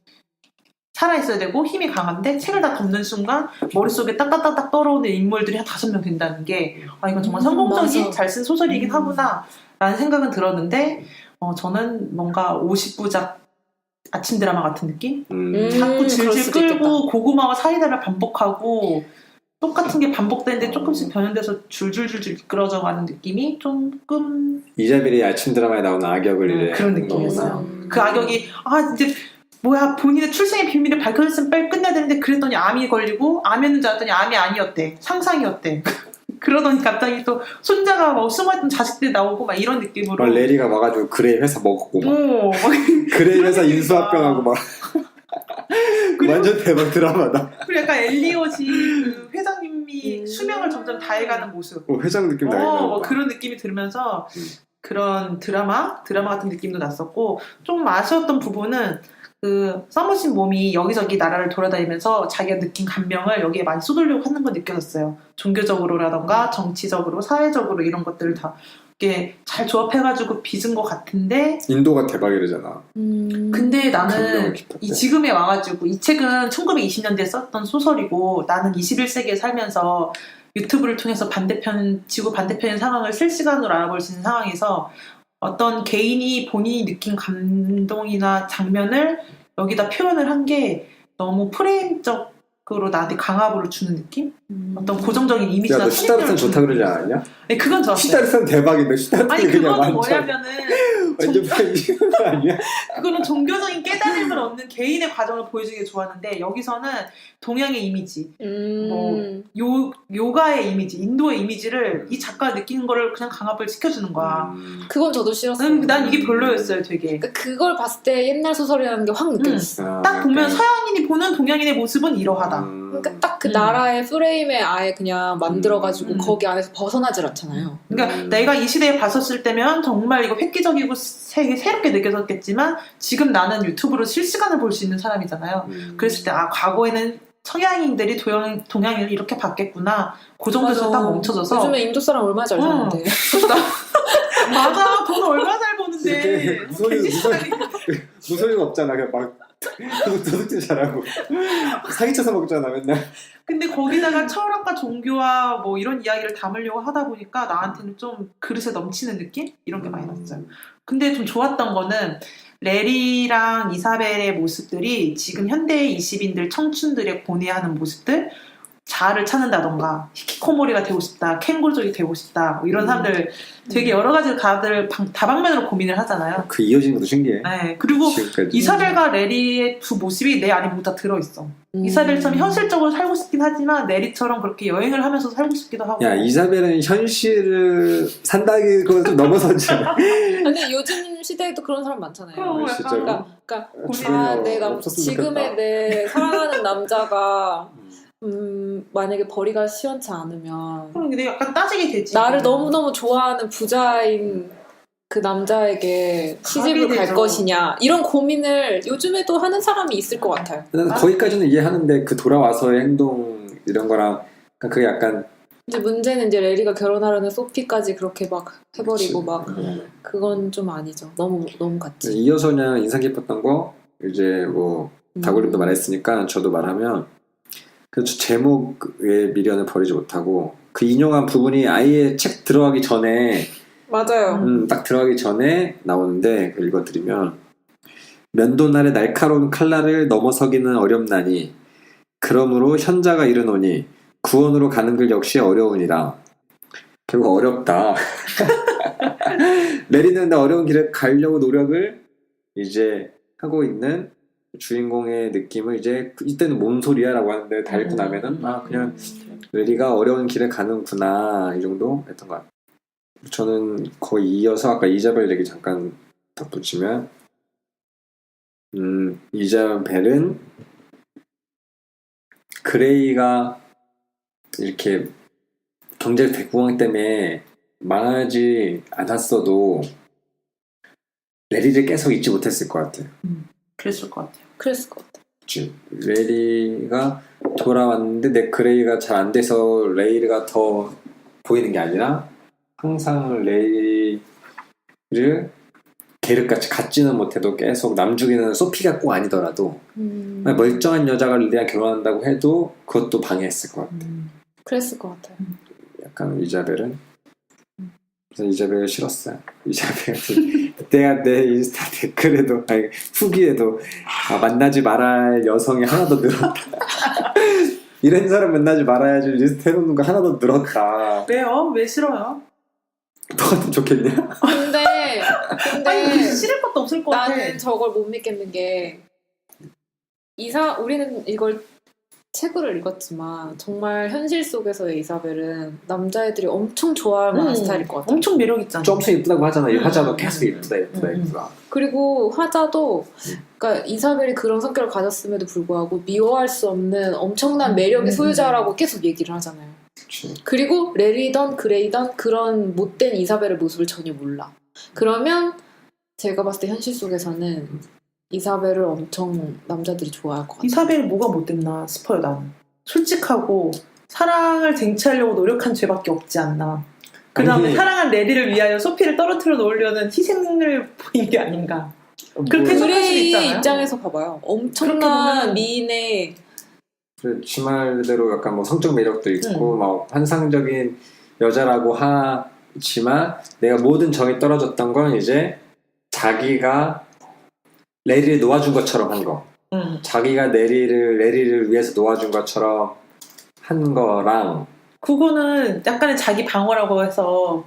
살아있어야 되고 힘이 강한데 책을 다 덮는 순간 머릿속에 딱딱딱딱 떠오르는 인물들이 한 5명 된다는 게 아 이건 정말 성공적인
맞아.
잘 쓴 소설이긴 하구나 라는 생각은 들었는데 저는 뭔가 50부작 아침 드라마 같은 느낌? 자꾸
그럴
질질
수도
끌고
있겠다.
고구마와 사이다를 반복하고 똑같은 게 반복되는데 조금씩 변형돼서 줄줄줄줄 이끌어져 가는 느낌이 조금
이자벨이 아침 드라마에 나오는 악역을 이제
그런
하는
느낌이었어요.
거구나.
그 악역이 이제 뭐야 본인의 출생의 비밀을 밝혀줬으면 빨리 끝내야 되는데 그랬더니 암이 걸리고 암이었는 줄 알았더니 암이 아니었대. 상상이었대. 그러더니 갑자기 또 손자가 뭐 숨어있던 자식들이 나오고 막 이런 느낌으로
막 레리가 와가지고 그레이 회사 먹었고 막
막
그레이 회사
그런
인수합병하고 막 완전 대박 드라마다.
그리고 약간 엘리엇이 그 회장님이 수명을 점점 다해가는 모습
회장 느낌 나긴
뭐
나다.
그런 느낌이 들면서 그런 드라마 같은 느낌도 났었고 좀 아쉬웠던 부분은 그 서머신 몸이 여기저기 나라를 돌아다니면서 자기가 느낀 감명을 여기에 많이 쏟으려고 하는 건 느껴졌어요. 종교적으로라던가 정치적으로 사회적으로 이런 것들을 다 이렇게 잘 조합해가지고 빚은 것 같은데
인도가 대박이래잖아.
근데 나는
감명을 깊었대.
이 지금에 와가지고 이 책은 1920년대에 썼던 소설이고 나는 21세기에 살면서 유튜브를 통해서 지구 반대편의 상황을 실시간으로 알아볼 수 있는 상황에서 어떤 개인이 본인이 느낀 감동이나 장면을 여기다 표현을 한 게 너무 프레임적 그로 나한테 강압으로 주는 느낌? 어떤 고정적인 이미지나
야너 슈타르트는
주는
좋다 그러지
느낌?
않았냐?
네, 그건 좋았어요.
슈타르트는 대박인데 슈타르트는
아니
그냥
그거는
완전
뭐냐면은
완전 이런 거 아니야?
그거는 종교적인 깨달음을 얻는 개인의 과정을 보여주기 좋았는데 여기서는 동양의 이미지, 요가의 이미지, 인도의 이미지를 이 작가가 느끼는 거를 그냥 강압을 시켜주는 거야.
그건 저도 싫었어요.
난 이게 별로였어요, 되게.
그러니까 그걸 봤을 때 옛날 소설이라는 게 확 느껴졌어.
딱 보면 서양인이 보는 동양인의 모습은 이러하다.
그러니까 딱 그 나라의 프레임에 아예 그냥 만들어가지고 거기 안에서 벗어나질 않잖아요.
그러니까 내가 이 시대에 봤었을 때면 정말 이거 획기적이고 새롭게 느껴졌겠지만 지금 나는 유튜브로 실시간을 볼 수 있는 사람이잖아요. 그랬을 때 과거에는 서양인들이 동양인을 이렇게 봤겠구나. 그 정도에서 딱 멈춰져서
요즘에 인도 사람 얼마나 잘 사는데.
맞아. 돈 얼마 잘 버는데.
무소리가 없잖아. 그냥 막 도둑질 잘하고 사기쳐서 먹잖아 맨날.
근데 거기다가 철학과 종교와 뭐 이런 이야기를 담으려고 하다 보니까 나한테는 좀 그릇에 넘치는 느낌? 이런 게 많이 났어요. 근데 좀 좋았던 거는 레리랑 이사벨의 모습들이 지금 현대의 20인들 청춘들의 고뇌하는 모습들, 자아를 찾는다던가 히키코모리가 되고 싶다, 캥거루족이 되고 싶다, 뭐 이런 사람들 되게 여러 가지 다들 다방면으로 고민을 하잖아요.
그 이어지는 것도 신기해.
네, 그리고
지금까지.
이사벨과 레리의 두 모습이 내 안에 모두 다 들어있어. 이사벨처럼 현실적으로 살고 싶긴 하지만 레리처럼 그렇게 여행을 하면서 살고 싶기도 하고.
야, 이사벨은 현실을 산다기 그건 좀 넘어서잖아.
근데 요즘 시대에도 그런 사람 많잖아요.
그럼
진짜로?
그러니까 지금의 내 사랑하는 남자가 만약에 벌이가 시원치 않으면
근데 약간 따지게 되지.
나를 너무너무 좋아하는 부자인 그 남자에게 시집을 갈
되죠.
것이냐 이런 고민을 요즘에도 하는 사람이 있을 것 같아요.
나는 거기까지는 이해하는데 그 돌아와서의 행동 이런 거랑 그게 약간
이제 문제는 이제 레리가 결혼하려는 소피까지 그렇게 막 해버리고
그치.
막 그건 좀 아니죠. 너무 같지.
이어서 그냥 인상 깊었던 거 이제 뭐 다굴림도 말했으니까 저도 말하면 그 제목의 미련을 버리지 못하고 그 인용한 부분이 아예 책 들어가기 전에
맞아요.
딱 들어가기 전에 나오는데 읽어드리면 면도날의 날카로운 칼날을 넘어서기는 어렵나니 그러므로 현자가 이르노니 구원으로 가는 길 역시 어려우니라. 결국 어렵다. 레리는 근데 어려운 길에 가려고 노력을 이제 하고 있는 주인공의 느낌을 이제 이때는 뭔 소리야라고 하는데 다 읽고 나면은 그냥 레리가 어려운 길에 가는구나 이 정도 했던 것 같아요. 저는 거의 이어서 아까 이자벨 얘기 잠깐 덧붙이면 이자벨은 그레이가 이렇게 경제 대구황 때문에 망하지 않았어도 레리를 계속 잊지 못했을 것 같아요.
그랬을 것 같아요.
그랬을 것 같아요.
레리가 돌아왔는데 내 그레이가 잘 안 돼서 레이가 더 보이는 게 아니라 항상 레이를 계륵같이 갖지는 못해도 계속 남주기는 소피가 꼭 아니더라도 멀쩡한 여자가 레리랑 결혼한다고 해도 그것도 방해했을 것 같아.
그랬을 것 같아요.
약간 이자벨은 그래서 이자벨을 싫었어요. 이자벨 내가 내 인스타 댓글에도 아니 후기에도 만나지 말아야 할 여성이 하나 더 늘었다. 이런 사람 만나지 말아야지 리스트 해놓는 거 하나 더 늘었다.
왜요? 왜 싫어요?
너같으면 좋겠냐?
근데
아니 싫을 것도 없을 것 같아.
나는 저걸 못 믿겠는 게 우리는 이걸 책으로 읽었지만 정말 현실 속에서의 이사벨은 남자애들이 엄청 좋아할 만한 스타일일 것 같아요.
엄청 매력 있잖아.
좀 엄청 이쁘다고 하잖아. 이 화자도 계속 이쁘다.
그리고 화자도 그러니까 이사벨이 그런 성격을 가졌음에도 불구하고 미워할 수 없는 엄청난 매력의 소유자라고 계속 얘기를 하잖아요.
그치.
그리고 레리던 그레이던 그런 못된 이사벨의 모습을 전혀 몰라. 그러면 제가 봤을 때 현실 속에서는 이사벨을 엄청 남자들이 좋아할 것 같아요.
이사벨이 뭐가 못됐나 싶어요. 나는 솔직하고 사랑을 쟁취하려고 노력한 죄밖에 없지 않나. 그 다음에 사랑한 레리를 위하여 소피를 떨어뜨려 놓으려는 희생을 보인 게 아닌가. 그렇게 해석할 수도
그레이의
있잖아요.
입장에서 봐봐요. 엄청난 미인의
지 말대로 약간 뭐 성적 매력도 있고 막 환상적인 여자라고 하지만 내가 모든 정이 떨어졌던 건 이제 자기가 레리를 놓아준 것처럼 한 거. 자기가 레리를 위해서 놓아준 것처럼 한 거랑
그거는 약간의 자기 방어라고 해서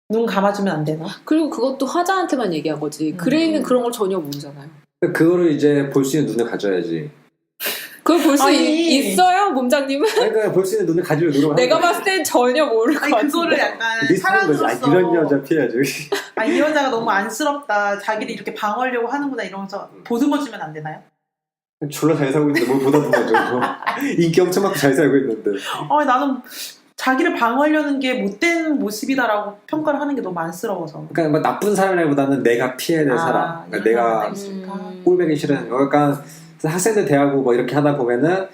눈 감아주면 안 되나?
그리고 그것도 화자한테만 얘기한 거지. 그레이는 그런 걸 전혀 모르잖아요.
그거를 이제 볼 수 있는 눈을 가져야지.
그걸 볼 수
아니.
있어요, 몸장님은?
그러니까 볼 수 있는 눈을 가지려 노력하는
내가
거야.
봤을 땐 전혀 모를 것
아니
같은데.
그거를 약간
리스트하는 거지.
사랑으로서
이런 여자 피해야지.
이 여자가 너무 안쓰럽다. 자기를 이렇게 방어하려고 하는구나 이러면서 보듬어주면 안 되나요?
졸라 잘 살고 있는데 뭘 보다듬어줘. 인기 엄청 많고 잘 살고 있는데.
나는 자기를 방어하려는 게 못된 모습이다라고 평가를 하는 게 너무 안쓰러워서.
그러니까 뭐 나쁜 사람이라기보다는 내가 피해야 될 사람. 그러니까 내가 꼴보기 싫은. 그러니까 학생들 대하고 뭐 이렇게 하다 보면은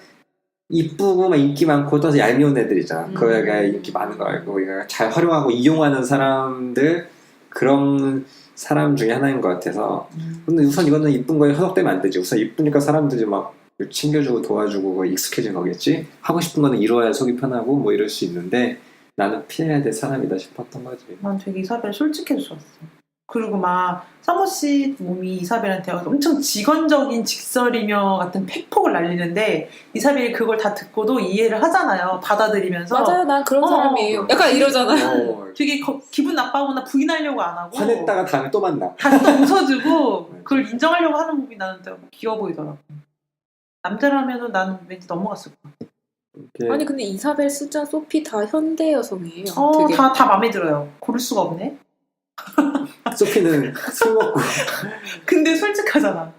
이쁘고 막 인기 많고 또 얄미운 애들이잖아. 그 애가 인기 많은 거 알고 잘 활용하고 이용하는 사람들, 그런 사람 중에 하나인 것 같아서. 근데 우선 이거는 이쁜 거에 허덕대면 안 되지. 우선 이쁘니까 사람들이 막 챙겨주고 도와주고 뭐 익숙해진 거겠지. 하고 싶은 거는 이루어야 속이 편하고 뭐 이럴 수 있는데 나는 피해야 될 사람이다 싶었던 거지.
난 되게 이사벨 솔직해서 좋았어. 그리고 막 서머시 몸이 이사벨한테 엄청 직언적인 직설이며 같은 팩폭을 날리는데 이사벨이 그걸 다 듣고도 이해를 하잖아요. 받아들이면서.
맞아요, 난 그런 사람이에요. 약간 이러잖아요.
되게 기분 나빠하거나 부인하려고 안 하고
화냈다가 다음에 또 만나.
다시 또 웃어주고 그걸 인정하려고 하는 부분이 나는 되게 귀여워 보이더라고. 남자라면은 나는 왠지 넘어갔을 거야.
아니 근데 이사벨, 수잔, 소피 다 현대 여성이에요. 되게.
다 마음에 들어요. 고를 수가 없네.
소피는 술 먹고.
근데 솔직하잖아.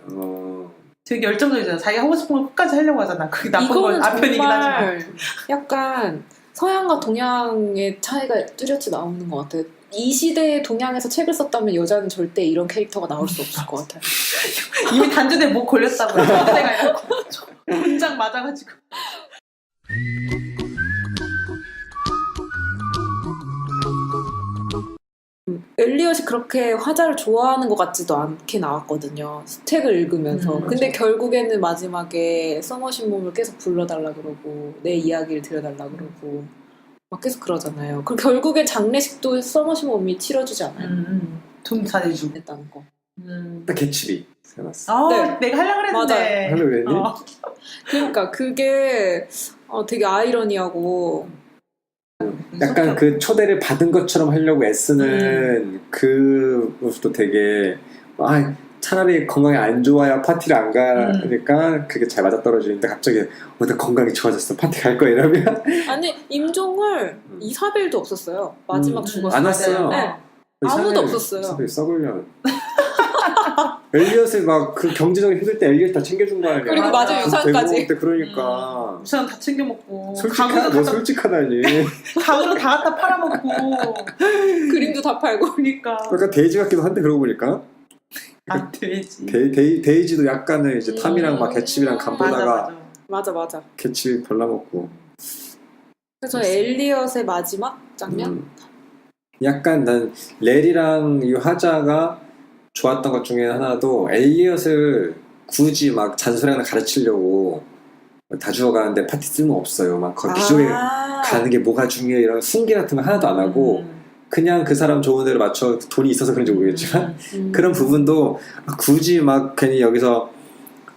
되게 열정적이잖아. 자기가 하고 싶은 걸 끝까지 하려고 하잖아. 그게 나쁜 건
이거는
앞편이긴 하지만.
정말 약간 서양과 동양의 차이가 뚜렷이 나오는 것 같아요. 이 시대의 동양에서 책을 썼다면 여자는 절대 이런 캐릭터가 나올 수 없을 것 같아요.
이미 단전에 목 걸렸다고요. 내가 분장 맞아가지고.
엘리엇이 그렇게 화자를 좋아하는 것 같지도 않게 나왔거든요. 책을 읽으면서. 근데 결국에는 마지막에 서머신 몸을 계속 불러달라 그러고 내 이야기를 들려달라 그러고 막 계속 그러잖아요. 그럼 결국엔 장례식도 서머신 몸이 치러주지 않아요?
돈 잘해주고.
했다는 거.
딱 개치비 생각났어.
네.
내가 하려고 그랬는데.
하려고 그랬니?
그러니까 그게 되게 아이러니하고
약간 그 초대를 받은 것처럼 하려고 애쓰는 그 모습도 되게 차라리 건강이 안 좋아야 파티를 안 가니까 그게 잘 맞아떨어지는데 갑자기 나 건강이 좋아졌어 파티 갈 거야 이러면
아니 임종을 이사벨도 없었어요. 마지막 죽었을
안 왔어요.
네. 아무도 없었어요.
이사벨 썩으면 엘리엇을 막 그 경제적으로 힘들 때 엘리엇 다 챙겨준 거 아니야.
그리고 맞아 유산까지.
그러니까
우선 다 챙겨 먹고.
솔직하다니.
가구로 다 갖다 팔아먹고.
그림도 다 팔고.
그러니까.
약간 데이지 같기도 한데 그러고 보니까.
돼지.
데이지도 약간은 이제 탐이랑 막 개칩이랑 간보다가
맞아.
개칩 발라먹고.
그래서 엘리엇의 마지막 장면?
약간 난 렐이랑 이 화자가 좋았던 것 중에 하나도 엘리엇을 굳이 막 잔소리 하나 가르치려고 다 주워가는데 파티 쓸모 없어요. 막 거기 기존에 가는 게 뭐가 중요해 이런 훈계 같은 거 하나도 안 하고 그냥 그 사람 좋은 대로 맞춰 돈이 있어서 그런지 모르겠지만 그런 부분도 굳이 막 괜히 여기서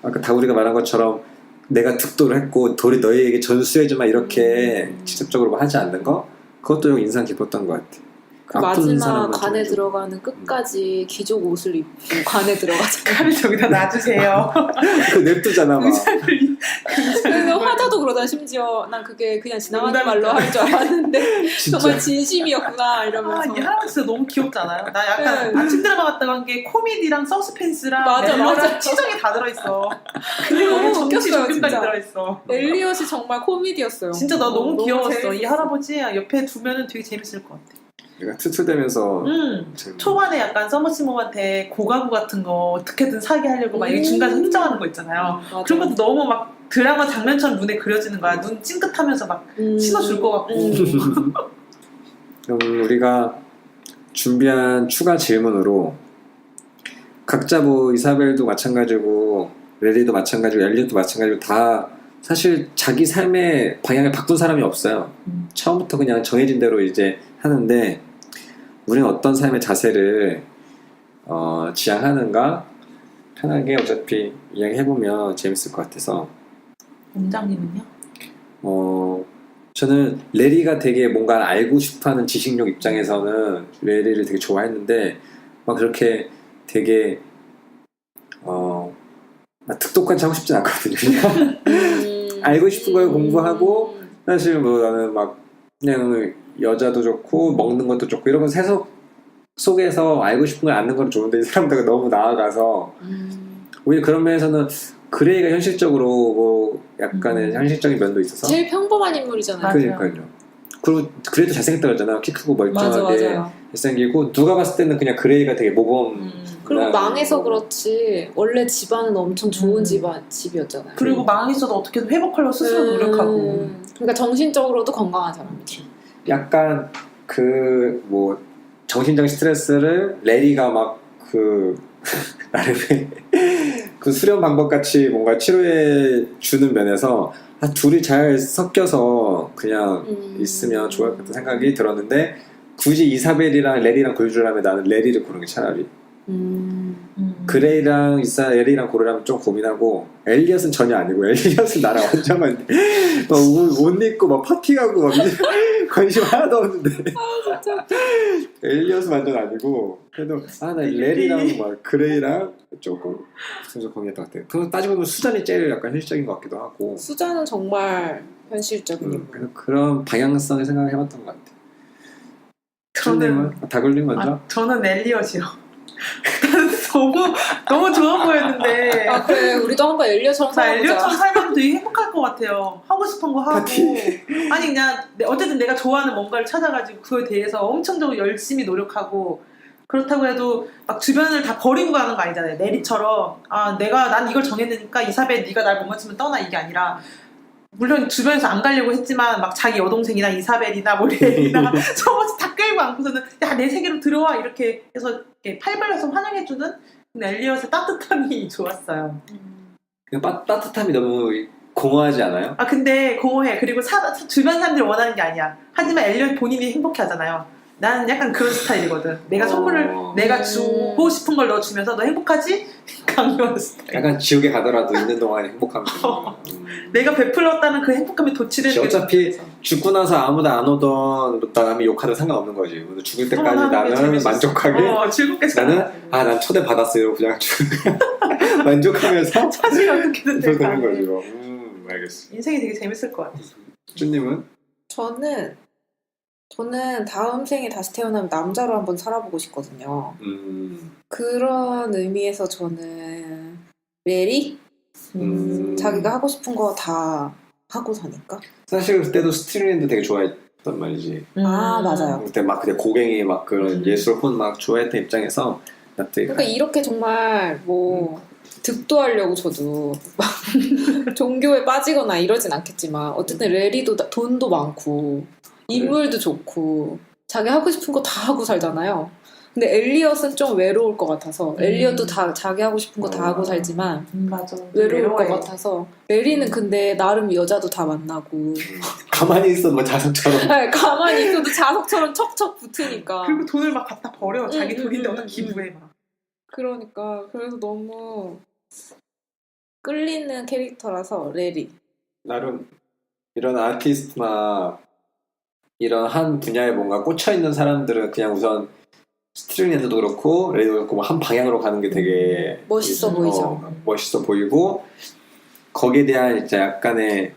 아까 다구리가 말한 것처럼 내가 득도를 했고 돌이 너희에게 전수해주마 이렇게 직접적으로 하지 않는 거 그것도 좀 인상 깊었던 것 같아.
그 마지막 관에 들어가는 끝까지 귀족 옷을 입고 관에 들어가잖아요.
칼을 저기다 놔주세요.
그 냅두잖아 막.
그래서 화자도 그러다 심지어 난 그게 그냥 지나가는 말로 할 줄 알았는데 정말 진심이었구나 이러면서.
이 할아버지 진짜 너무 귀엽지 않아요? 나 약간 아침 드라마 갔다가 한 게 코미디랑 서스펜스랑
맞아.
치정이 다 들어있어. 근데 너무 정치 종교까지 들어있어.
엘리엇이 정말 코미디였어요.
진짜 나 너무 귀여웠어.
재밌었어.
이 할아버지 옆에 두면은 되게 재밌을 것 같아.
얘가 투투대면서
초반에 약간 서머시모한테 고가구 같은 거 어떻게든 사게 하려고 막 이렇게 중간에 흥정하는 거 있잖아요. 그런 것도 너무 막 드라마 장면처럼 눈에 그려지는 거야. 눈 찡긋하면서 막 신어줄 것 같고.
그럼 우리가 준비한 추가 질문으로 각자 뭐 이사벨도 마찬가지고 렐리도 마찬가지고 엘리엇도 마찬가지고 다 사실 자기 삶의 방향을 바꾼 사람이 없어요. 처음부터 그냥 정해진 대로 이제 하는데 우리는 어떤 삶의 자세를 지향하는가 편하게 어차피 이야기해보면 재밌을 것 같아서
원장님은요?
저는 레리가 되게 뭔가 알고 싶어하는 지식력 입장에서는 레리를 되게 좋아했는데 막 그렇게 되게 막 특도까지 하고 싶진 않거든요. 그냥 알고 싶은 걸 공부하고 사실 뭐 나는 막 그냥 여자도 좋고 먹는 것도 좋고 이런 건 세속 속에서 알고 싶은 걸 아는 건 좋은데 이 사람들과 너무 나아가서 오히려 그런 면에서는 그레이가 현실적으로 뭐 약간의 현실적인 면도 있어서
제일 평범한 인물이잖아요.
맞아요.
그러니까요. 그리고 그레이도 잘생겼다고 했잖아요. 키 크고 멀쩡하게
맞아요.
잘생기고 누가 봤을 때는 그냥 그레이가 되게 모범
그리고
네.
망해서 그렇지 원래 집안은 엄청 좋은 집이었잖아요.
그리고 망했어도 어떻게든 회복하려고 스스로 노력하고.
그러니까 정신적으로 건강한 사람이지.
약간 그 뭐 정신적인 스트레스를 레리가 막 그 나름의 그 수련 방법 같이 뭔가 치료해 주는 면에서 둘이 잘 섞여서 그냥 있으면 좋을 것 같은 생각이 들었는데 굳이 이사벨이랑 레리랑 고르라면 나는 레리를 고르는 게 차라리 그레이랑 레리랑 고르라면 좀 고민하고 엘리엇은 전혀 아니고 엘리엇은 나랑 완전 맞네. 옷 입고 막 파티 가고 막 관심 하나도 없는데 엘리엇은 완전 아니고 그래도 나 레리랑 막 그레이랑 조금 고민했던 것 같아요. 그거 따지고 보면 수잔이 제일 약간 현실적인 것 같기도 하고
수잔은 정말 현실적인 인물.
그래서 그런 방향성을 생각해봤던 것 같아요.
저는
다글님 먼저?
저는 엘리엇이요. 너무 좋아 보였는데.
아 그래 우리도 한번 엘리엇처럼
나 엘리엇처럼
살아보자.
살면 되게 행복할 것 같아요. 하고 싶은 거 하고. 아니 그냥 어쨌든 내가 좋아하는 뭔가를 찾아가지고 그거에 대해서 엄청 열심히 노력하고 그렇다고 해도 막 주변을 다 버리고 가는 거 아니잖아요. 내리처럼 난 이걸 정했으니까 이사벨 네가 날 못 맞추면 떠나 이게 아니라 물론 주변에서 안 가려고 했지만 막 자기 여동생이나 이사벨이나 뭐 레이나 저번에 다 끌고 안고서는 야 내 세계로 들어와 이렇게 해서 이렇게 팔 벌려서 환영해주는 엘리엇의 따뜻함이 좋았어요.
따뜻함이 너무 공허하지 않아요?
근데 공허해. 그리고 주변 사람들이 원하는 게 아니야. 하지만 엘리엇 본인이 행복해 하잖아요. 나는 약간 그런 스타일이거든. 내가 선물을 내가 주고 싶은 걸 넣어주면서 너 행복하지? 강요하는 스타일.
약간 지옥에 가더라도 있는 동안에 행복함.
내가 베풀었다는 그 행복감에 도취되는 게
어차피
좋아서.
죽고 나서 아무도 안 오던 남이 욕하도 상관없는 거지. 죽을 때까지 나는
재밌었어.
만족하게
즐겁게
나는 난 초대 받았어요. 그냥 만족하면서
사실 어떻게든
되는
될까.
거지. 알겠어.
인생이 되게 재밌을 것 같아.
쭈님은?
저는 다음 생에 다시 태어나면 남자로 한번 살아보고 싶거든요. 그런 의미에서 저는 레리? 자기가 하고 싶은 거 다 하고 사니까.
사실 그때도 스트링랜드 되게 좋아했단 말이지.
맞아요.
그때 고갱이 막 그런 예술 혼 막 좋아했던 입장에서
그러니까 이렇게 정말 득도하려고 저도 막 종교에 빠지거나 이러진 않겠지만 어쨌든 레리도 돈도 많고 인물도 좋고 자기 하고 싶은 거 다 하고 살잖아요. 근데 엘리엇은 좀 외로울 것 같아서 엘리엇도 다 자기 하고 싶은 거 다 하고 살지만
맞아.
외로울 것 같아서 레리는 근데 나름 여자도 다 만나고
가만히 있어도 뭐 자석처럼
네, 가만히 있어도 자석처럼 척척 붙으니까
그리고 돈을 막 갖다 버려. 자기 돈인데 어떤 기부해 막.
그러니까 그래서 너무 끌리는 캐릭터라서 레리.
나름 이런 아티스트나 이런 한 분야에 뭔가 꽂혀있는 사람들은 그냥 우선 스트링랜드도 그렇고 레이도 그렇고 한 방향으로 가는 게 되게
멋있어 보이죠.
멋있어 보이고 거기에 대한 이제 약간의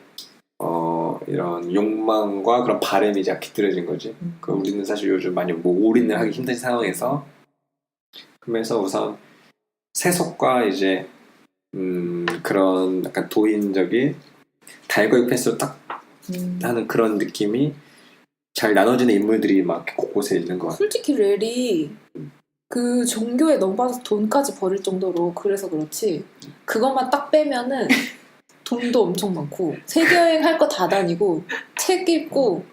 이런 욕망과 그런 바램이 이제 깃들어진 거지. 그 우리는 사실 요즘 많이 올인을 하기 힘든 상황에서 그러면서 우선 세속과 이제 그런 약간 도인적인 달과 육패스로 딱 하는 그런 느낌이 잘 나눠지는 인물들이 막 곳곳에 있는 것 같아요.
솔직히 레리 그 종교에 너무 빠져서 돈까지 버릴 정도로 그래서 그렇지 그것만 딱 빼면은 돈도 엄청 많고 세계여행 할 거 다 다니고 책 읽고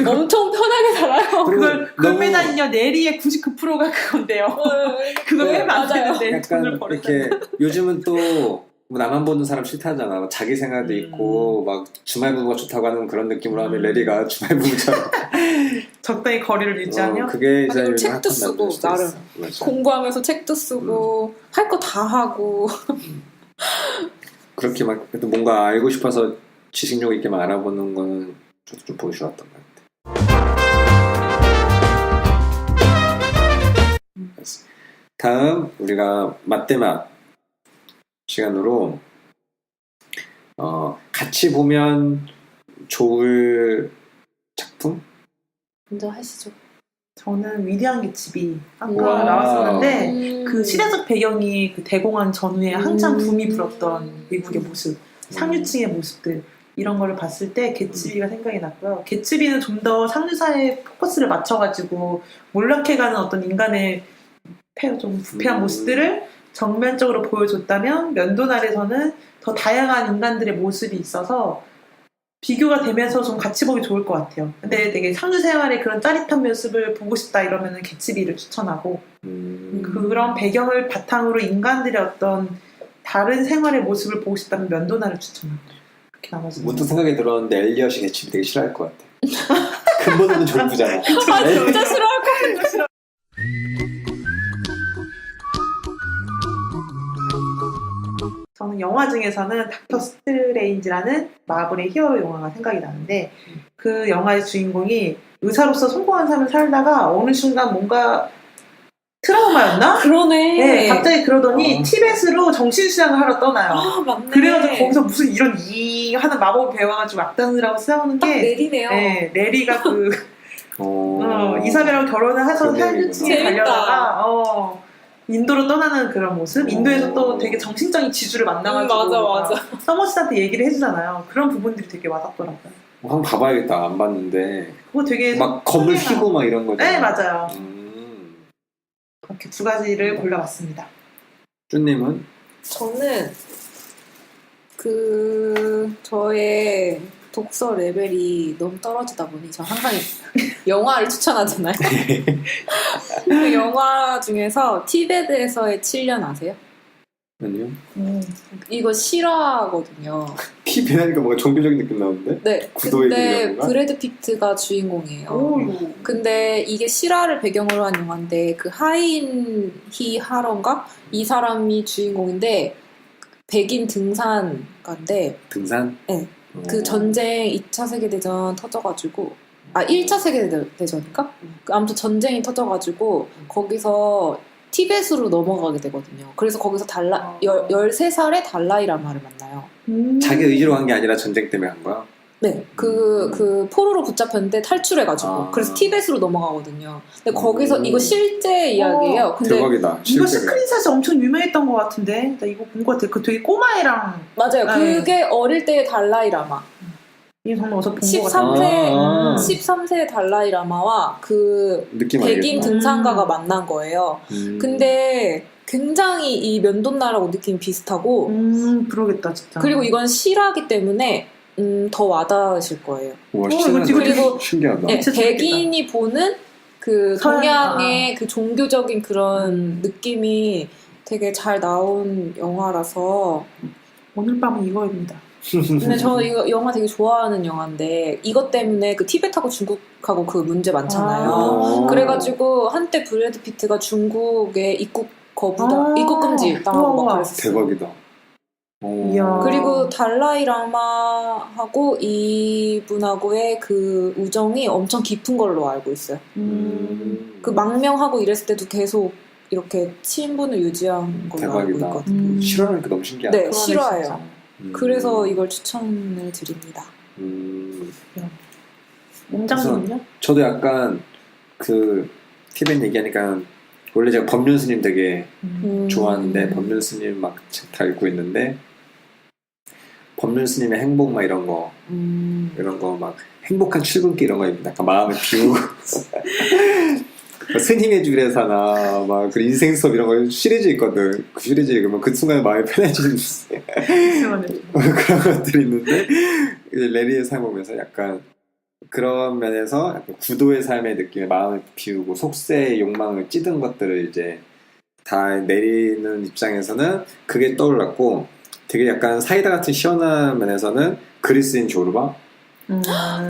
엄청 편하게 살아요.
그걸 빼다니요 내리의 99%가 그건데요. 그거 빼면 안 되는데
약간
돈을 버려.
이렇게 요즘은 또 뭐 나만 보는 사람 싫다잖아. 막 자기 생활도 있고 막 주말 부부가 좋다고 하는 그런 느낌으로 하면 레리가 주말 부부처럼
적당히 거리를 유지하며
그게 이제
아니면
요즘
책도
핫한
쓰고,
남자일 수도
나름.
있어. 맞아.
공부하면서 책도 쓰고 할 거 다 하고
그렇게 막 그래도 뭔가 알고 싶어서 지식력 있게 막 알아보는 거는 저도 좀 보기 좋았던 것 같아요. 다음 우리가 맛대맛 시간으로 같이 보면 좋을 작품?
먼저 하시죠.
저는 위대한 개츠비 아까
와.
나왔었는데 그 시대적 배경이 그 대공황 전후에 한창 붐이 불었던 미국의 모습, 상류층의 모습들 이런 거를 봤을 때 개츠비가 생각이 났고요. 개츠비는 좀 더 상류사에 포커스를 맞춰가지고 몰락해가는 어떤 인간의 좀 부패한 모습들을 정면적으로 보여줬다면 면도날에서는 더 다양한 인간들의 모습이 있어서 비교가 되면서 좀 같이 보기 좋을 것 같아요. 근데 되게 상류 생활의 그런 짜릿한 모습을 보고 싶다 이러면은 개츠비를 추천하고 그런 배경을 바탕으로 인간들의 어떤 다른 생활의 모습을 보고 싶다면 면도날을 추천하고 그렇게 나머지
문득 생각이 들었는데 엘리엇이 개츠비 되게 싫어할 것 같아. 근본은 졸부잖아.
진짜 싫어할 것 같아.
저는 영화 중에서는 닥터 스트레인지라는 마블의 히어로 영화가 생각이 나는데 그 영화의 주인공이 의사로서 성공한 삶을 살다가 어느 순간 뭔가 트라우마였나?
그러네.
네, 갑자기 그러더니 티벳으로 정신수양을 하러 떠나요.
아, 맞네.
그래가지고 거기서 무슨 이런 이 하는 마법을 배워가지고 악당들하고 싸우는
딱
게
내리네요.
네, 레리가 그 이사벨하고 결혼을 해서
그런
상류층에
얘기구나.
가려다가 인도로 떠나는 그런 모습. 인도에서 또 되게 정신적인 지주를 만나가지고
맞아.
서머스한테 얘기를 해주잖아요. 그런 부분들이 되게 와닿더라고요.
한번 봐봐야겠다. 안 봤는데
그거 되게
막 검을 휘고 막 이런 거죠.
네, 맞아요. 이렇게 두 가지를 골라봤습니다.
쭈님은?
저는 저의 독서 레벨이 너무 떨어지다 보니 저 항상 영화를 추천하잖아요. 그 영화 중에서 티베트에서의 7년 아세요?
아니요.
이거 실화거든요.
TV 하니까 뭔가 종교적인 느낌 나는데?
네.
구도의
근데
기념인가?
브래드 피트가 주인공이에요.
오.
근데 이게 실화를 배경으로 한 영화인데 그 하인 히 하런가? 이 사람이 주인공인데 백인 등산가인데
등산?
네. 그 전쟁 2차 세계대전 터져가지고 1차 세계대전인가? 아무튼 전쟁이 터져가지고 거기서 티벳으로 넘어가게 되거든요. 그래서 거기서 13살에 달라이라마를 만나요.
자기 의지로 간 게 아니라 전쟁 때문에 한 거야?
네, 그 포로로 붙잡혔는데 탈출해가지고 그래서 티벳으로 넘어가거든요. 근데 거기서 이거 실제 이야기예요. 근데
대박이다.
이거
실제로.
스크린샷이 엄청 유명했던 것 같은데 나 이거 본 것 같아. 그 되게 꼬마애랑
맞아요.
네.
그게 어릴 때의 달라이라마.
이게 정말 어디서 본 것
13세
같아.
13세 달라이라마와 그
느낌
백인
알겠다.
등산가가 만난 거예요. 근데 굉장히 이 면도날하고 느낌이 비슷하고
그러겠다 진짜.
그리고 이건 실화기 때문에 더 와닿으실 거예요.
와,
이거
그리고
신기하다.
네,
진짜
백인이 보는 그
서양,
동양의 그 종교적인 그런 느낌이 되게 잘 나온 영화라서
오늘 밤은 이거입니다.
근데 저는 이거 영화 되게 좋아하는 영화인데 이것 때문에 그 티벳하고 중국하고 그 문제 많잖아요. 그래가지고 한때 브래드 피트가 중국에 입국 금지 당하고 막 그랬었어요.
대박이다.
이야.
그리고 달라이라마하고 이분하고의 그 우정이 엄청 깊은 걸로 알고 있어요. 그 망명하고 이랬을 때도 계속 이렇게 친분을 유지한 걸로 알고
대박이다.
있거든요.
실화니까 너무 신기하다.
네, 실화예요. 그래서 이걸 추천을 드립니다.
몸장님은요?
저도 약간 그 티벳 얘기하니까 원래 제가 법륜 스님 되게 좋아하는데 법륜 스님 막 책 다 읽고 있는데 법륜 스님의 행복 막 이런 거 막 행복한 출근길 이런 거 약간 마음을 비우고 스님의 주례사나 막 그 인생 수업 이런 거 시리즈 있거든. 그 시리즈 읽으면 그 순간에 마음이 편해지는 그런 것들이 있는데 이제 레리의 삶 보면서 약간 그런 면에서 약간 구도의 삶의 느낌에 마음을 비우고 속세의 욕망을 찌든 것들을 이제 다 내리는 입장에서는 그게 떠올랐고 되게 약간 사이다 같은 시원한 면에서는 그리스인 조르바.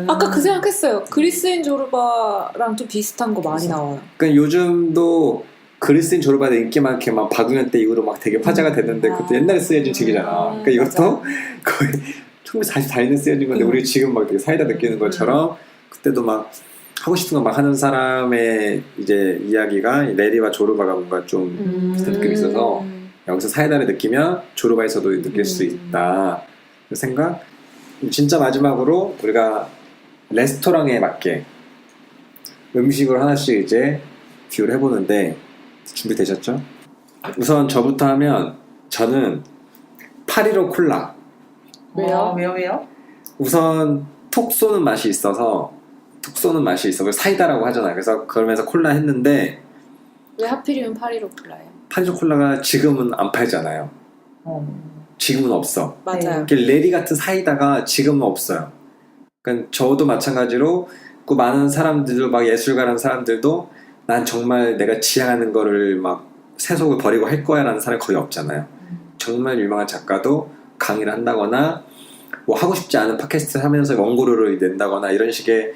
아까 그 생각했어요. 그리스인 조르바랑 좀 비슷한 거 많이 나와요.
그러니까 요즘도 그리스인 조르바의 인기 많게 막 박용현 때 이후로 막 되게 화제가 됐는데 그것도 옛날에 쓰여진 책이잖아. 그러니까 이것도 거의 1944년에 쓰여진 건데 우리 지금 막 되게 사이다 느끼는 것처럼 그때도 막 하고 싶은 거 막 하는 사람의 이제 이야기가 레리와 조르바가 뭔가 좀 비슷한 느낌이 있어서 여기서 사이다를 느끼면 조르바에서도 느낄 수 있다 그 생각. 진짜 마지막으로 우리가 레스토랑에 맞게 음식을 하나씩 이제 비유를 해보는데 준비되셨죠? 우선 저부터 하면 저는 815 콜라.
왜요?
우선 톡 쏘는 맛이 있어서 그걸 사이다라고 하잖아요. 그래서 그러면서 콜라 했는데
왜 하필이면 815 콜라예요?
815 콜라가 지금은 안 팔잖아요. 지금은 없어.
맞아요.
레리 같은 사이다가 지금은 없어요. 그러니까 저도 마찬가지로 그 많은 사람들도 막 예술가라는 사람들도 난 정말 내가 지향하는 거를 막 세속을 버리고 할 거야 라는 사람이 거의 없잖아요. 정말 유명한 작가도 강의를 한다거나 뭐 하고 싶지 않은 팟캐스트를 하면서 원고료를 낸다거나 이런 식의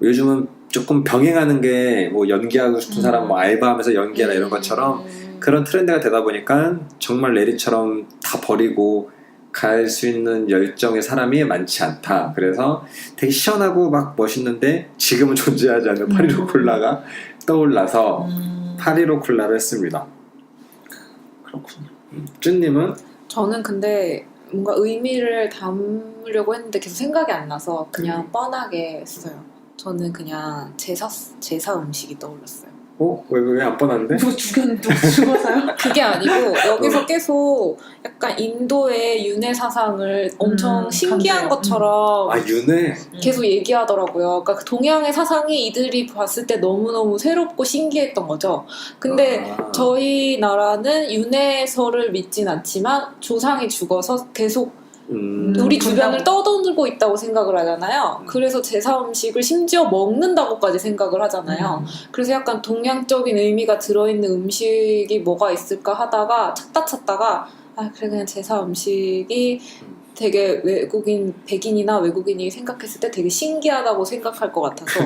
요즘은 조금 병행하는 게 뭐 연기하고 싶은 사람 뭐 알바하면서 연기하라 이런 것처럼 그런 트렌드가 되다 보니까 정말 레리처럼 다 버리고 갈 수 있는 열정의 사람이 많지 않다. 그래서 되게 시원하고 막 멋있는데 지금은 존재하지 않는 815 콜라가 떠올라서 815 콜라를 했습니다.
그렇군요.
쭈님은?
저는 근데 뭔가 의미를 담으려고 했는데 계속 생각이 안 나서 그냥 뻔하게 했어요. 저는 그냥 제사 음식이 떠올랐어요.
왜 안 뻔한데?
누구 죽어서요?
그게 아니고 여기서 계속 약간 인도의 윤회 사상을 엄청 신기한 것처럼
윤회?
계속 얘기하더라고요. 그러니까 동양의 사상이 이들이 봤을 때 너무너무 새롭고 신기했던 거죠. 근데 저희 나라는 윤회설을 믿진 않지만 조상이 죽어서 계속 우리 주변을 떠돌고 있다고 생각을 하잖아요. 그래서 제사 음식을 심지어 먹는다고까지 생각을 하잖아요. 그래서 약간 동양적인 의미가 들어있는 음식이 뭐가 있을까 하다가 찾다가 그래 그냥 제사 음식이 되게 백인이나 외국인이 생각했을 때 되게 신기하다고 생각할 것 같아서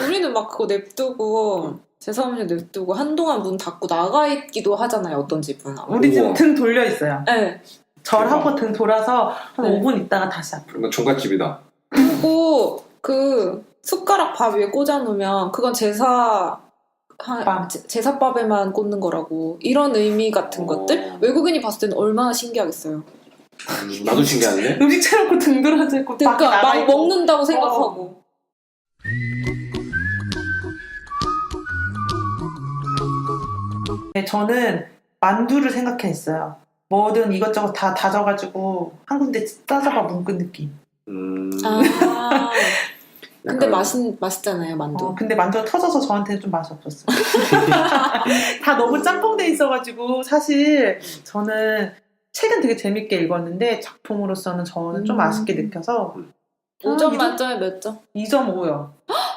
우리는 막 그거 냅두고 제사 음식 냅두고 한동안 문 닫고 나가 있기도 하잖아요. 어떤 집은.
우리 집은 등 돌려 있어요.
네.
절하고 등 돌아서 한 5분 있다가 다시 앞으로.
종갓집이다.
그리고 그 숟가락 밥 위에 꽂아놓으면 그건 제사밥에만 꽂는 거라고. 이런 의미 같은 것들 외국인이 봤을 때는 얼마나 신기하겠어요.
나도 신기한데?
음식 차려놓고 등 돌아져 있고
그러니까 막 먹는다고 생각하고.
네, 저는 만두를 생각했어요. 뭐든 이것저것 다 다져가지고 한 군데 싸잡아 묶은 느낌.
근데 맛있잖아요, 만두.
근데 만두가 터져서 저한테는 좀 맛이 없었어요. 다 너무 짬뽕돼 있어가지고 사실 저는 책은 되게 재밌게 읽었는데 작품으로서는 저는 좀 아쉽게 느껴서
5점 만점에 몇 점?
2.5요.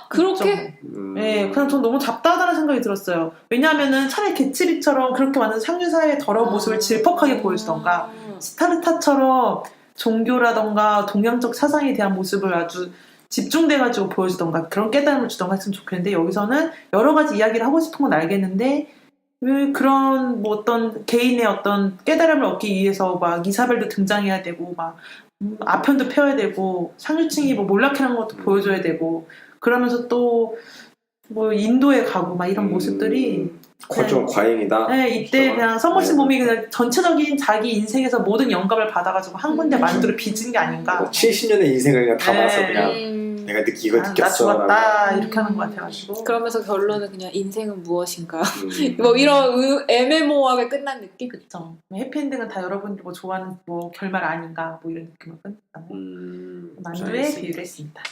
그렇게?
네, 그냥 전 너무 잡다하다는 생각이 들었어요. 왜냐하면은 차라리 개츠비처럼 그렇게 많은 상류사회의 더러운 모습을 질퍽하게 보여주던가 시타르타처럼 종교라던가 동양적 사상에 대한 모습을 아주 집중돼가지고 보여주던가 그런 깨달음을 주던가 했으면 좋겠는데 여기서는 여러 가지 이야기를 하고 싶은 건 알겠는데 왜 그런 뭐 어떤 개인의 어떤 깨달음을 얻기 위해서 막 이사벨도 등장해야 되고 막 아편도 펴야 되고 상류층이 뭐 몰락해라는 것도 보여줘야 되고 그러면서 또 뭐 인도에 가고 막 이런 모습들이
좀 과잉이다.
네, 이때 그냥 서머신 봄이 그냥 전체적인 자기 인생에서 모든 영감을 받아가지고 한 군데 만두를 빚은 게 아닌가.
70년의 인생을 그냥 담아서 그냥 내가 이걸 느꼈어.
나 죽었다 이렇게 하는 것 같아가지고.
그러면서 결론은 그냥 인생은 무엇인가. 뭐 이런 애매모호하게 끝난 느낌.
그쵸. 해피엔딩은 다 여러분들 뭐 좋아하는 뭐 결말 아닌가 뭐 이런 느낌으로 끝났잖아요. 만두에 비유를 했습니다.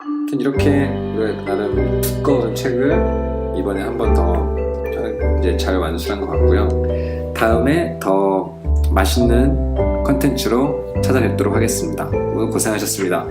아무튼 이렇게 나름 두꺼운 책을 이번에 한 번 더 이제 잘 완수한 것 같고요. 다음에 더 맛있는 컨텐츠로 찾아뵙도록 하겠습니다. 오늘 고생하셨습니다.